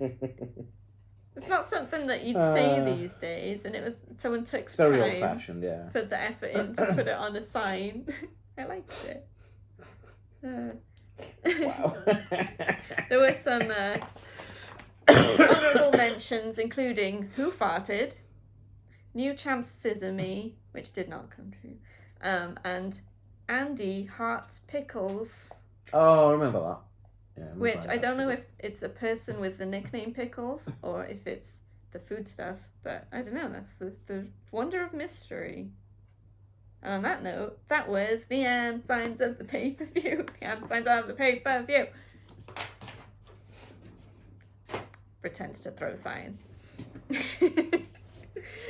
It's not something that you'd say these days, and it was someone took it's very time, old-fashioned, yeah. put the effort in to put it on a sign. I liked it. Wow. There were some honourable mentions, including Who Farted, New Champs Scissor Me, which did not come true, and Andy Hearts Pickles. Oh, I remember that. Yeah, Which I don't know if it's a person with the nickname Pickles or if it's the food stuff, but I don't know. That's the wonder of mystery. And on that note, that was the end signs of the pay-per-view. The end signs of the pay-per-view. Pretends to throw sign.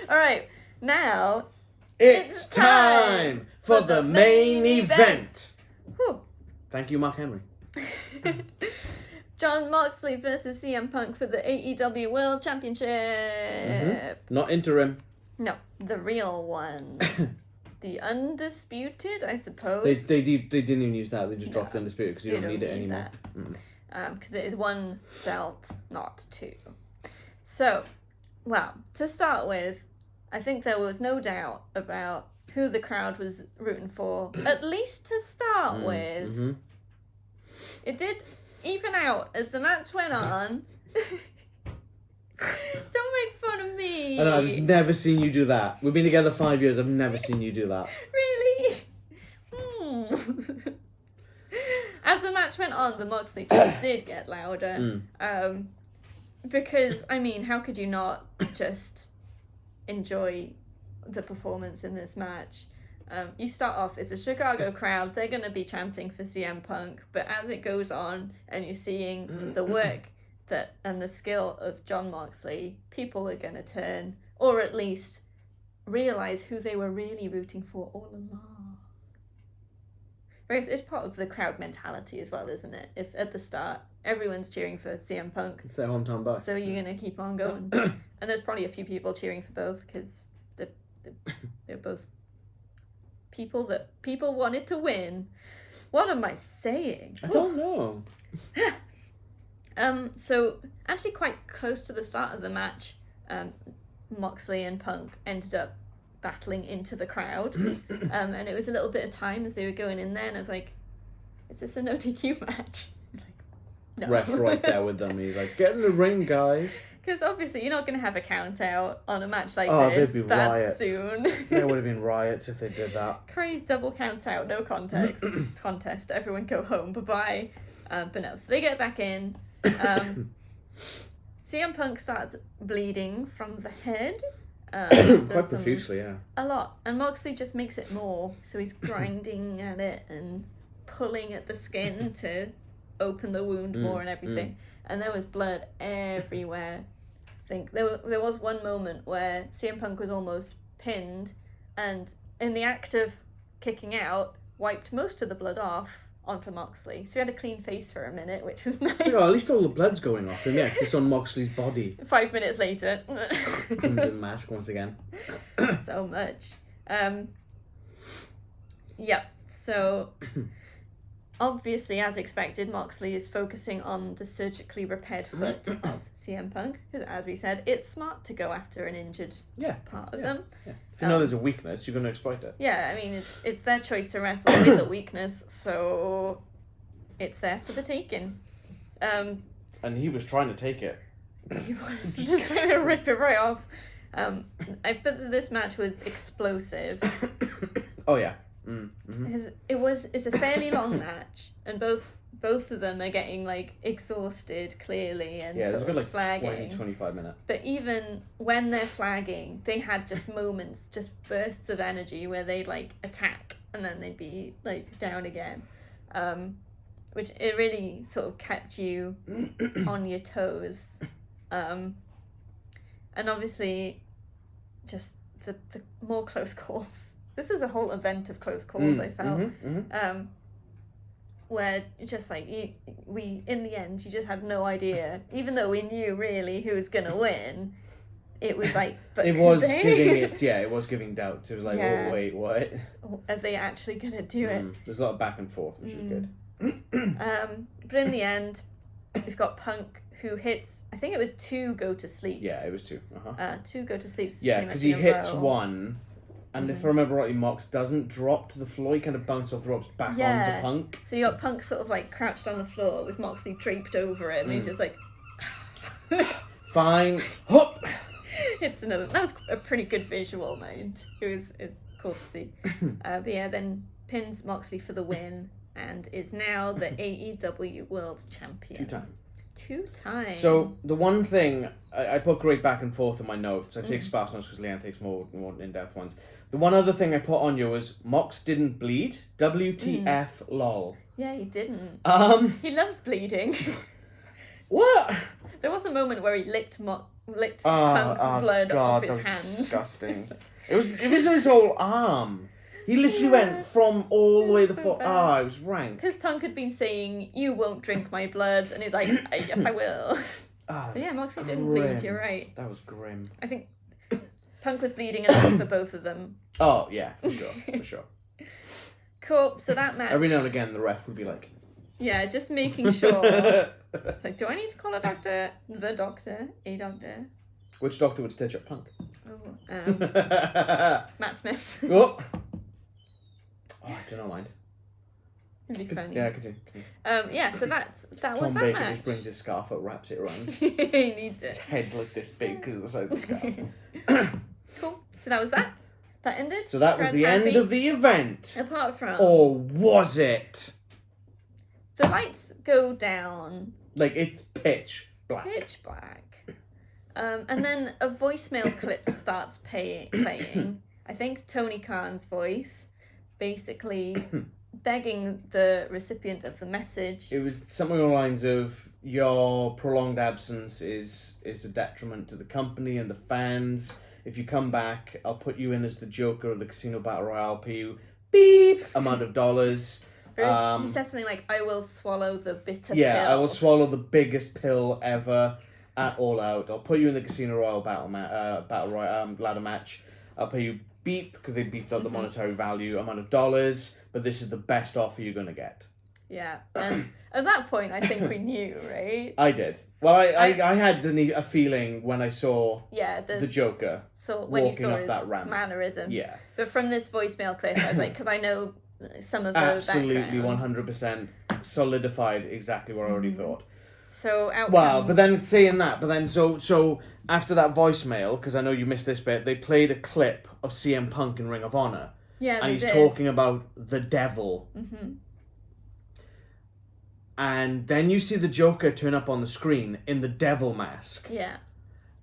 All right, now it's time for the main event. Whew. Thank you, Mark Henry. Jon Moxley versus CM Punk for the AEW World Championship. Not interim. No, the real one. The undisputed, I suppose. They didn't even use that. They just dropped undisputed because you don't need it anymore. Because it is 1 belt, not 2. So, well, to start with, I think there was no doubt about who the crowd was rooting for, at least to start with. It did even out as the match went on. Don't make fun of me. I know, I've never seen you do that. We've been together 5 years, I've never seen you do that. Really? As the match went on, the Moxley chants did get louder. Because, I mean, how could you not just enjoy the performance in this match? You start off, it's a Chicago crowd, they're going to be chanting for CM Punk, but as it goes on and you're seeing the work and the skill of Jon Moxley, people are going to turn, or at least realise who they were really rooting for all along. It's part of the crowd mentality as well, isn't it? If at the start everyone's cheering for CM Punk, it's their hometown boy, so you're going to keep on going. And there's probably a few people cheering for both because they're both people that people wanted to win. What am I saying? I don't know. So actually quite close to the start of the match, Moxley and Punk ended up battling into the crowd. And it was a little bit of time as they were going in there, and I was like, is this a no DQ match? No. Ref right there with them. He's like, get in the ring, guys. Because obviously you're not going to have a count out on a match like There'd this be that riots. soon. There would have been riots if they did that. Crazy double count out, no contest. Everyone go home, bye-bye. But no, so they get back in. CM Punk starts bleeding from the head. Quite profusely, yeah. A lot. And Moxley just makes it more. So he's grinding at it and pulling at the skin to open the wound more and everything. And there was blood everywhere. I think there was one moment where CM Punk was almost pinned, and in the act of kicking out, wiped most of the blood off onto Moxley. So he had a clean face for a minute, which was nice. So, at least all the blood's going off him, yeah, 'cause it's on Moxley's body. 5 minutes later. Crimson mask once again. So much. Yeah, so obviously, as expected, Moxley is focusing on the surgically repaired foot of CM Punk, because as we said, it's smart to go after an injured part of them. Yeah. If you know there's a weakness, you're going to exploit it. Yeah, I mean, it's their choice to wrestle with a weakness, so it's there for the taking. And he was trying to take it. He was just trying to rip it right off. I bet that this match was explosive. Oh, yeah. It's a fairly long match, and both of them are getting like exhausted clearly, and yeah, there's a good like flagging. 20-25 minutes. But even when they're flagging, they had just moments, just bursts of energy where they'd like attack and then they'd be like down again, which it really sort of kept you on your toes, and obviously just the more close calls. This is a whole event of close calls, I felt. Where just like, we in the end, you just had no idea. Even though we knew really who was going to win, it was like... But it was giving doubts. It was like, oh, wait, what? Are they actually going to do it? There's a lot of back and forth, which is good. But in the end, we've got Punk, who hits, I think it was 2 go-to-sleeps. Yeah, it was 2. 2 go-to-sleeps. Yeah, because he hits one... And if I remember rightly, Mox doesn't drop to the floor. He kind of bounces off the ropes back onto Punk. So you got Punk sort of like crouched on the floor with Moxley draped over him. And he's just like... Fine. Hop! It's another... That was a pretty good visual, mind. It's cool to see. But yeah, then pins Moxley for the win and is now the AEW World Champion. 2 times. 2 times. So the one thing I put great back and forth in my notes. I take sparse notes because Leanne takes more in-depth ones. The one other thing I put on you was Mox didn't bleed. WTF lol. Yeah, he didn't. He loves bleeding. What? There was a moment where he licked Punk's blood off his hand. Disgusting. It was his whole arm. He literally went from all the way the foot. It was rank. Because Punk had been saying, "You won't drink my blood," and he's like, "Yes, I will." But yeah, Moxley didn't bleed. You're right. That was grim. I think Punk was bleeding enough for both of them. Oh yeah, for sure. Cool. So that match. Every now and again, the ref would be like, yeah, just making sure. Like, do I need to call a doctor? The doctor, a doctor. Which doctor would stitch up Punk? Matt Smith. Oh, I do not mind. It'd be funny. Yeah, continue. Yeah, so that was Tom that Baker match. just brings his scarf up, wraps it around. He needs it. His head's like this big because of the size of the scarf. Cool. So that was that. That ended. So that was the end of the event. Apart from... Or was it? The lights go down. Like, it's pitch black. Pitch black. And then a voicemail clip starts playing. I think Tony Khan's voice, basically begging the recipient of the message. It was something along the lines of, your prolonged absence is a detriment to the company and the fans. If you come back, I'll put you in as the Joker of the Casino Battle Royale, I'll pay you beep amount of dollars. He said something like, I will swallow the bitter pill. Yeah, I will swallow the biggest pill ever at All Out. I'll put you in the Casino Royale battle royale ladder match. I'll pay you beep, because they beeped out the monetary value, amount of dollars, but this is the best offer you're going to get. Yeah, and at that point, I think we knew, right? I did. Well, I had a feeling when I saw the Joker walking up that ramp. Mannerisms. Yeah. But from this voicemail clip, I was like, because I know some of the absolutely background. 100% solidified exactly what I already thought. So out Well, comes... but then saying that, so after that voicemail, because I know you missed this bit, they played a clip of CM Punk in Ring of Honor. Yeah, and he's talking about the devil. Mm-hmm. And then you see the Joker turn up on the screen in the devil mask. Yeah.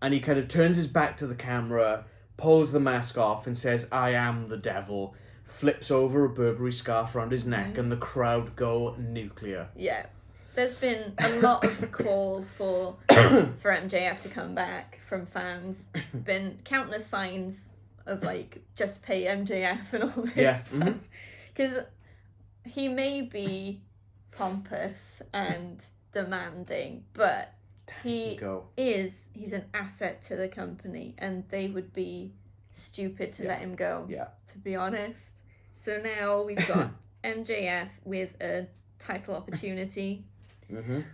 And he kind of turns his back to the camera, pulls the mask off and says, "I am the devil," flips over a Burberry scarf around his neck, and the crowd go nuclear. Yeah. There's been a lot of call for MJF to come back from fans. Been countless signs of, like, just pay MJF and all this stuff. Because he may be pompous and demanding, but he's an asset to the company, and they would be stupid to let him go, to be honest. So now we've got MJF with a title opportunity.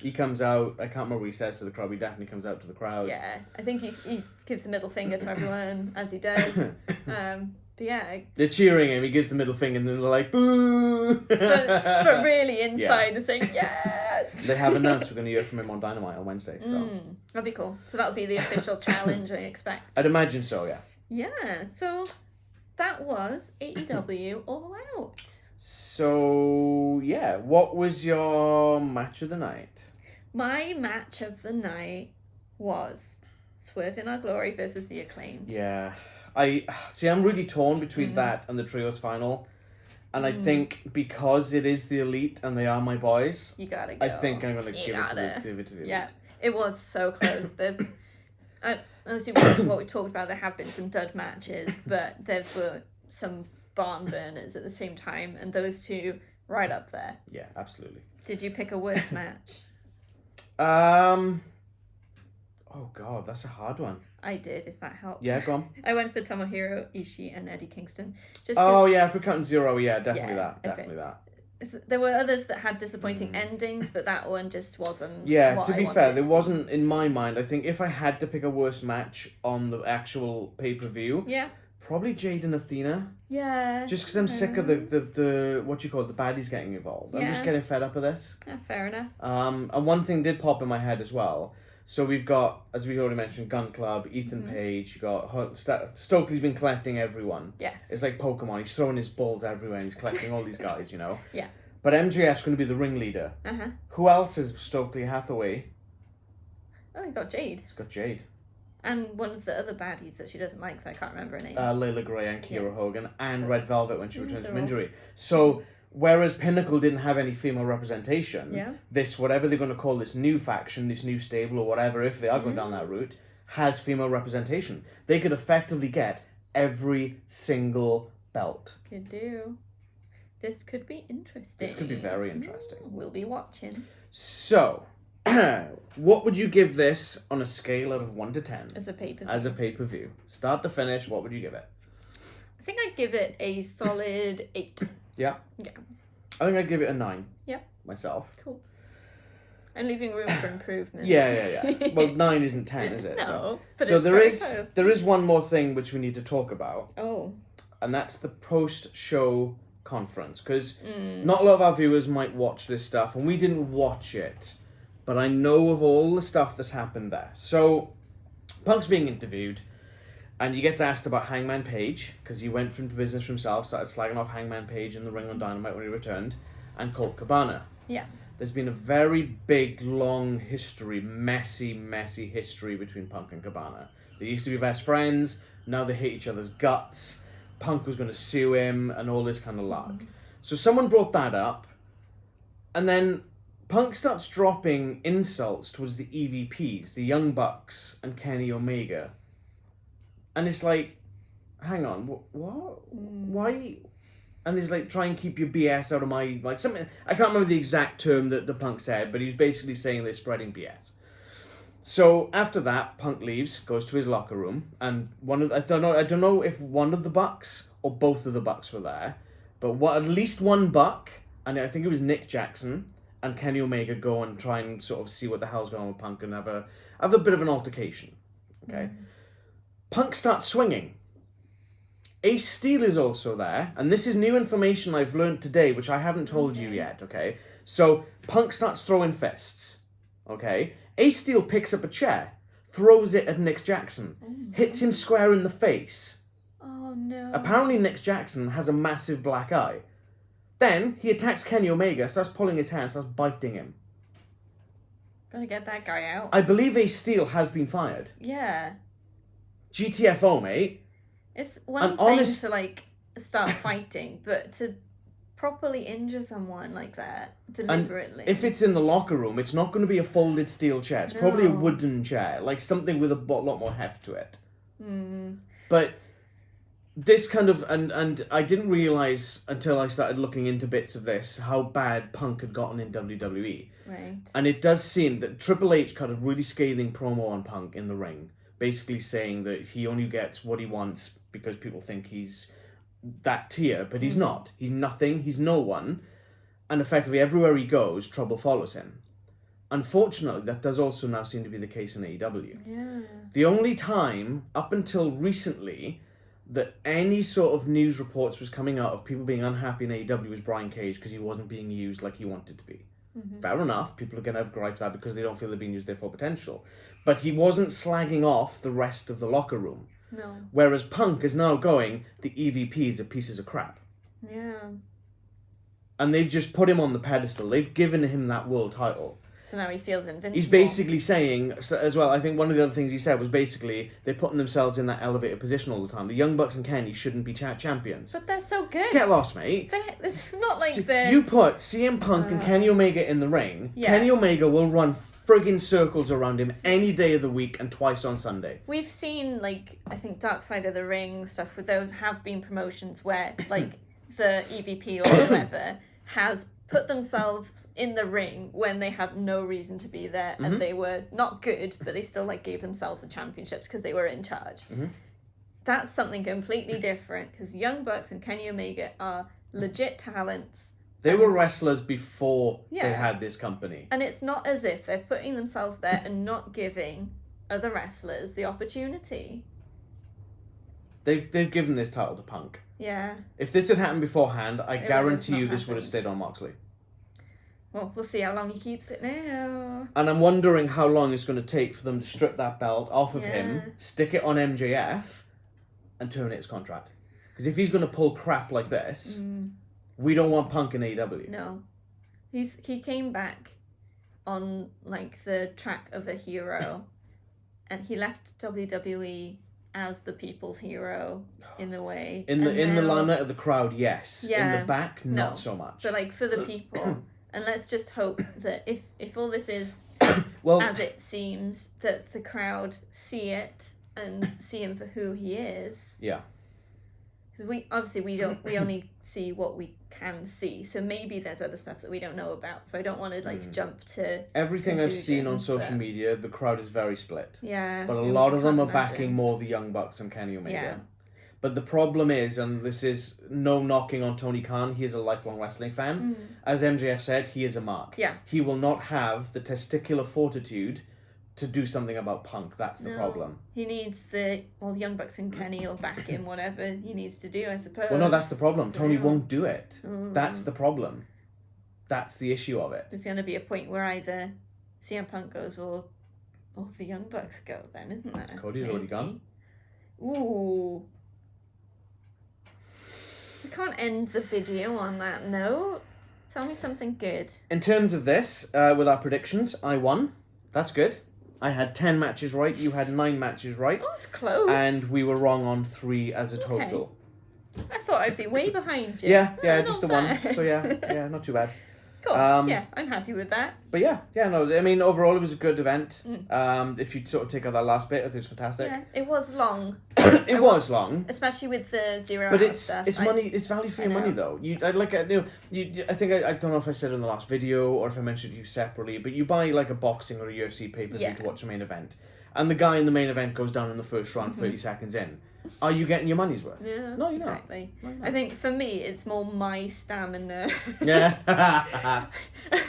He comes out, I can't remember what he says to the crowd, but he definitely comes out to the crowd. Yeah, I think he gives the middle finger to everyone, as he does. But yeah, they're cheering him. He gives the middle finger, and then they're like, "Boo!" but really inside they're saying yes. They have announced we're going to hear from him on Dynamite on Wednesday, so that'd be cool. So that'll be the official challenge, I expect. I'd imagine so. Yeah. Yeah. So that was AEW All Out. So yeah, what was your match of the night? My match of the night was Swerve in Our Glory versus the Acclaimed. Yeah. I'm really torn between that and the Trios final. And I think because it is the Elite and they are my boys, you gotta go. I think I'm going to give it to the Elite. Yeah, it was so close. Obviously, what we talked about, there have been some dud matches, but there were some barn burners at the same time, and those two right up there. Yeah, absolutely. Did you pick a worst match? Oh God, that's a hard one. I did, if that helps. Yeah, go on. I went for Tomohiro, Ishii, and Eddie Kingston. If we're counting zero, definitely that. There were others that had disappointing endings, but that one just wasn't. Yeah, to be fair, there wasn't, in my mind, I think if I had to pick a worst match on the actual pay-per-view, probably Jade and Athena. Yeah. Just because I'm sick of the what you call it, the baddies getting involved. I'm just getting fed up of this. Yeah, fair enough. And one thing did pop in my head as well. So we've got, as we already mentioned, Gun Club, Ethan Page. You got Stokely's been collecting everyone. Yes. It's like Pokemon. He's throwing his balls everywhere and he's collecting all these guys, you know. Yeah. But MJF's going to be the ringleader. Who else is Stokely Hathaway? Oh, he got Jade. He's got Jade. And one of the other baddies that she doesn't like, so I can't remember her name. Layla Gray and Kiera Hogan and Red Velvet when she returns from injury. So whereas Pinnacle didn't have any female representation, this, whatever they're going to call this new faction, this new stable or whatever, if they are going down that route, has female representation. They could effectively get every single belt. Could do. This could be interesting. This could be very interesting. We'll be watching. So, what would you give this on a scale out of 1 to 10? As a pay-per-view. As a pay-per-view. Start to finish, what would you give it? I think I'd give it a solid 8. Yeah? Yeah. I think I'd give it a 9. Yeah. Myself. Cool. And leaving room for improvement. Yeah. Well, 9 isn't 10, is it? No. So there is one more thing which we need to talk about. Oh. And that's the post-show conference. Because not a lot of our viewers might watch this stuff, and we didn't watch it. But I know of all the stuff that's happened there. So, Punk's being interviewed, and he gets asked about Hangman Page, because he went from business for himself, started slagging off Hangman Page in the ring on Dynamite when he returned, and Colt Cabana. Yeah. There's been a very big, long history, messy history between Punk and Cabana. They used to be best friends, now they hate each other's guts. Punk was going to sue him, and all this kind of lark. So someone brought that up, and then Punk starts dropping insults towards the EVPs, the Young Bucks and Kenny Omega. And it's like, hang on, what? Why? And he's like, try and keep your BS out of my... like something. I can't remember the exact term that the Punk said, but he was basically saying they're spreading BS. So after that, Punk leaves, goes to his locker room, and I don't know if one of the Bucks or both of the Bucks were there, but at least one Buck, and I think it was Nick Jackson and Kenny Omega, go and try and sort of see what the hell's going on with Punk and have a bit of an altercation. Okay, Punk starts swinging. Ace Steel is also there, and this is new information I've learned today, which I haven't told you yet. Okay, so Punk starts throwing fists. Okay. Ace Steel picks up a chair, throws it at Nick Jackson, hits him square in the face. Oh no. Apparently Nick Jackson has a massive black eye. Then he attacks Kenny Omega, starts pulling his hair and starts biting him. Gotta get that guy out. I believe Ace Steel has been fired. Yeah. GTFO, mate. It's one thing to, like, start fighting, but to properly injure someone like that deliberately. And if it's in the locker room, it's not going to be a folded steel chair. It's probably a wooden chair, like something with a lot more heft to it. But this kind of and I didn't realize until I started looking into bits of this how bad Punk had gotten in WWE. Right. And it does seem that Triple H cut a really scathing promo on Punk in the ring, basically saying that he only gets what he wants because people think he's that tier, but he's not. He's nothing. He's no one. And effectively, everywhere he goes, trouble follows him. Unfortunately, that does also now seem to be the case in AEW. Yeah. The only time, up until recently, that any sort of news reports was coming out of people being unhappy in AEW was Brian Cage because he wasn't being used like he wanted to be. Fair enough. People are going to have gripes that because they don't feel they're being used their full potential. But he wasn't slagging off the rest of the locker room. No. Whereas Punk is now going, the EVPs are pieces of crap. Yeah. And they've just put him on the pedestal. They've given him that world title. So now he feels invincible. He's basically saying, as well, I think one of the other things he said was basically, they're putting themselves in that elevated position all the time. The Young Bucks and Kenny shouldn't be champions. But they're so good. Get lost, mate. It's not like they're... You put CM Punk and Kenny Omega in the ring, Kenny Omega will run friggin' circles around him any day of the week and twice on Sunday. We've seen, like, I think Dark Side of the Ring stuff, where there have been promotions where, like, the EVP or whoever has put themselves in the ring when they had no reason to be there, and they were not good, but they still, like, gave themselves the championships because they were in charge. That's something completely different, because Young Bucks and Kenny Omega are legit talents. They were wrestlers before they had this company. And it's not as if they're putting themselves there and not giving other wrestlers the opportunity. They've given this title to Punk. Yeah. If this had happened beforehand, I guarantee you this would have stayed on Moxley. Well, we'll see how long he keeps it now. And I'm wondering how long it's going to take for them to strip that belt off of him, stick it on MJF, and terminate his contract. Because if he's going to pull crap like this, we don't want Punk in AEW. No. He came back on, like, the track of a hero, and he left WWE as the people's hero in a way. In the limelight of the crowd, yes. Yeah, in the back, not so much. But, like, for the people, and let's just hope that if all this is as it seems, that the crowd see it and see him for who he is. Yeah. Because we only see what we can see, so maybe there's other stuff that we don't know about. So I don't want to jump to everything I've seen on social media. The crowd is very split. Yeah, but a lot of them are backing more the Young Bucks and Kenny Omega. Yeah. But the problem is, and this is no knocking on Tony Khan, he is a lifelong wrestling fan. As MJF said, he is a mark. Yeah, he will not have the testicular fortitude to do something about Punk. That's the problem. He needs the Young Bucks and Kenny will back him, whatever he needs to do, I suppose. Well, no, that's the problem. Tony won't do it. That's the problem. That's the issue of it. There's going to be a point where either CM Punk goes or the Young Bucks go then, isn't there? Cody's already gone. Ooh. We can't end the video on that note. Tell me something good. In terms of this, with our predictions, I won. That's good. I had 10 matches right, you had 9 matches right. Oh, it's close. And we were wrong on 3 as a total. I thought I'd be way behind you. Yeah, just the one. So yeah, not too bad. Cool. Yeah, I'm happy with that. But no, I mean, overall it was a good event. If you sort of take out that last bit, I think it was fantastic. Yeah, it was long. It was long, especially with the 0 but hour it's stuff. it's money. It's value for your money, though. I think I don't know if I said it in the last video or if I mentioned it to you separately, but you buy like a boxing or a UFC pay-per-view to watch the main event, and the guy in the main event goes down in the first round 30 seconds in. Are you getting your money's worth? Yeah, no, you're exactly. not. No, I think for me, it's more my stamina. Yeah.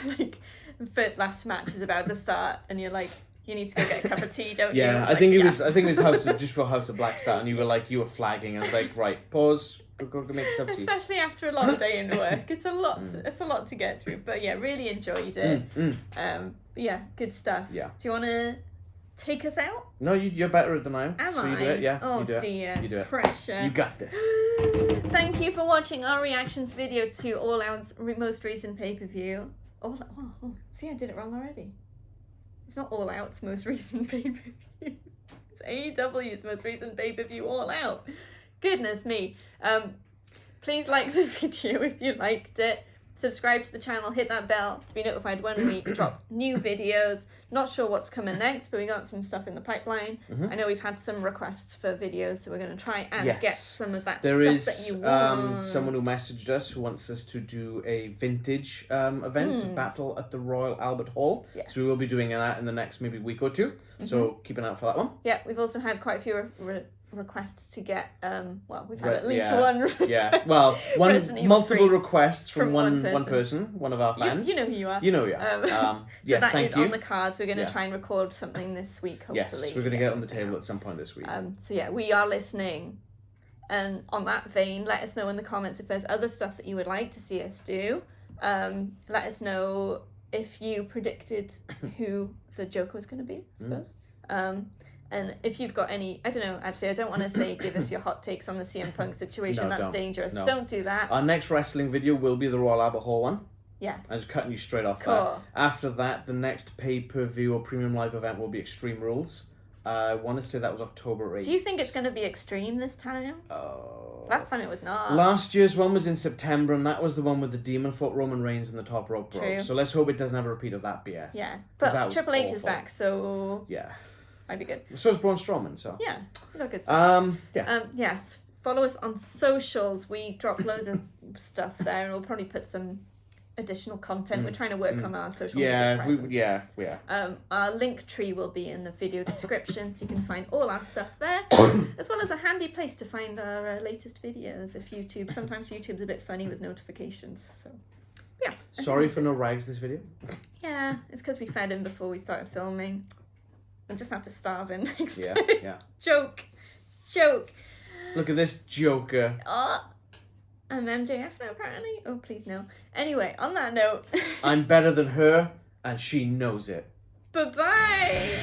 Like, the last match is about to start, and you're like, you need to go get a cup of tea, don't you? Yeah, Like, I think it was House of, just for House of Black start, and you were flagging, and I was like, right, pause, go make yourself tea. Especially after a long day in work, it's a lot. It's a lot to get through, but yeah, really enjoyed it. Yeah, good stuff. Yeah. Do you want to take us out? No, you're better than I am. Am so I? You do it. Yeah. Oh you do dear. It. You do it. Pressure. You got this. Thank you for watching our reactions video to All Out's most recent pay-per-view. See, I did it wrong already. It's not All Out's most recent pay-per-view. It's AEW's most recent pay-per-view, All Out. Goodness me. Please like the video if you liked it. Subscribe to the channel, hit that bell to be notified when we drop new videos. Not sure what's coming next, but we got some stuff in the pipeline. I know we've had some requests for videos, so we're going to try and get some of that stuff that you want. Someone who messaged us who wants us to do a vintage event, battle at the Royal Albert Hall. Yes. So we will be doing that in the next maybe week or two. So keep an eye out for that one. Yeah, we've also had quite a few requests to get we've had at least one. Yeah, well, multiple requests from one person, one of our fans. You know who you are. You know who you are. So that is on the cards. We're going to try and record something this week, hopefully. Yes, we're going to get it on the table at some point this week. So yeah, we are listening. And on that vein, let us know in the comments if there's other stuff that you would like to see us do. Let us know if you predicted who the Joker was going to be, I suppose. And if you've got any, I don't know, actually, I don't want to say give us your hot takes on the CM Punk situation. That's dangerous. No. Don't do that. Our next wrestling video will be the Royal Albert Hall one. Yes. I'm just cutting you straight off there. After that, the next pay-per-view or premium live event will be Extreme Rules. I want to say that was October 8th. Do you think it's going to be extreme this time? Oh. Last time it was not. Last year's one was in September, and that was the one with the demon fought Roman Reigns in the top rope broke. So let's hope it doesn't have a repeat of that BS. Yeah. But Triple H is back, so... Yeah. Might be good. So is Braun Strowman, so... Yeah, we got good stuff. Yes, follow us on socials. We drop loads of stuff there, and we'll probably put some additional content. We're trying to work on our social media presence. Our link tree will be in the video description, so you can find all our stuff there, as well as a handy place to find our latest videos. Sometimes YouTube's a bit funny with notifications, so... Yeah. Sorry for no rags this video. Yeah, it's because we fed him before we started filming. I'll just have to starve him next time. Yeah. Joke. Look at this joker. I'm MJF now, apparently. Oh, please no. Anyway, on that note... I'm better than her, and she knows it. Bye-bye!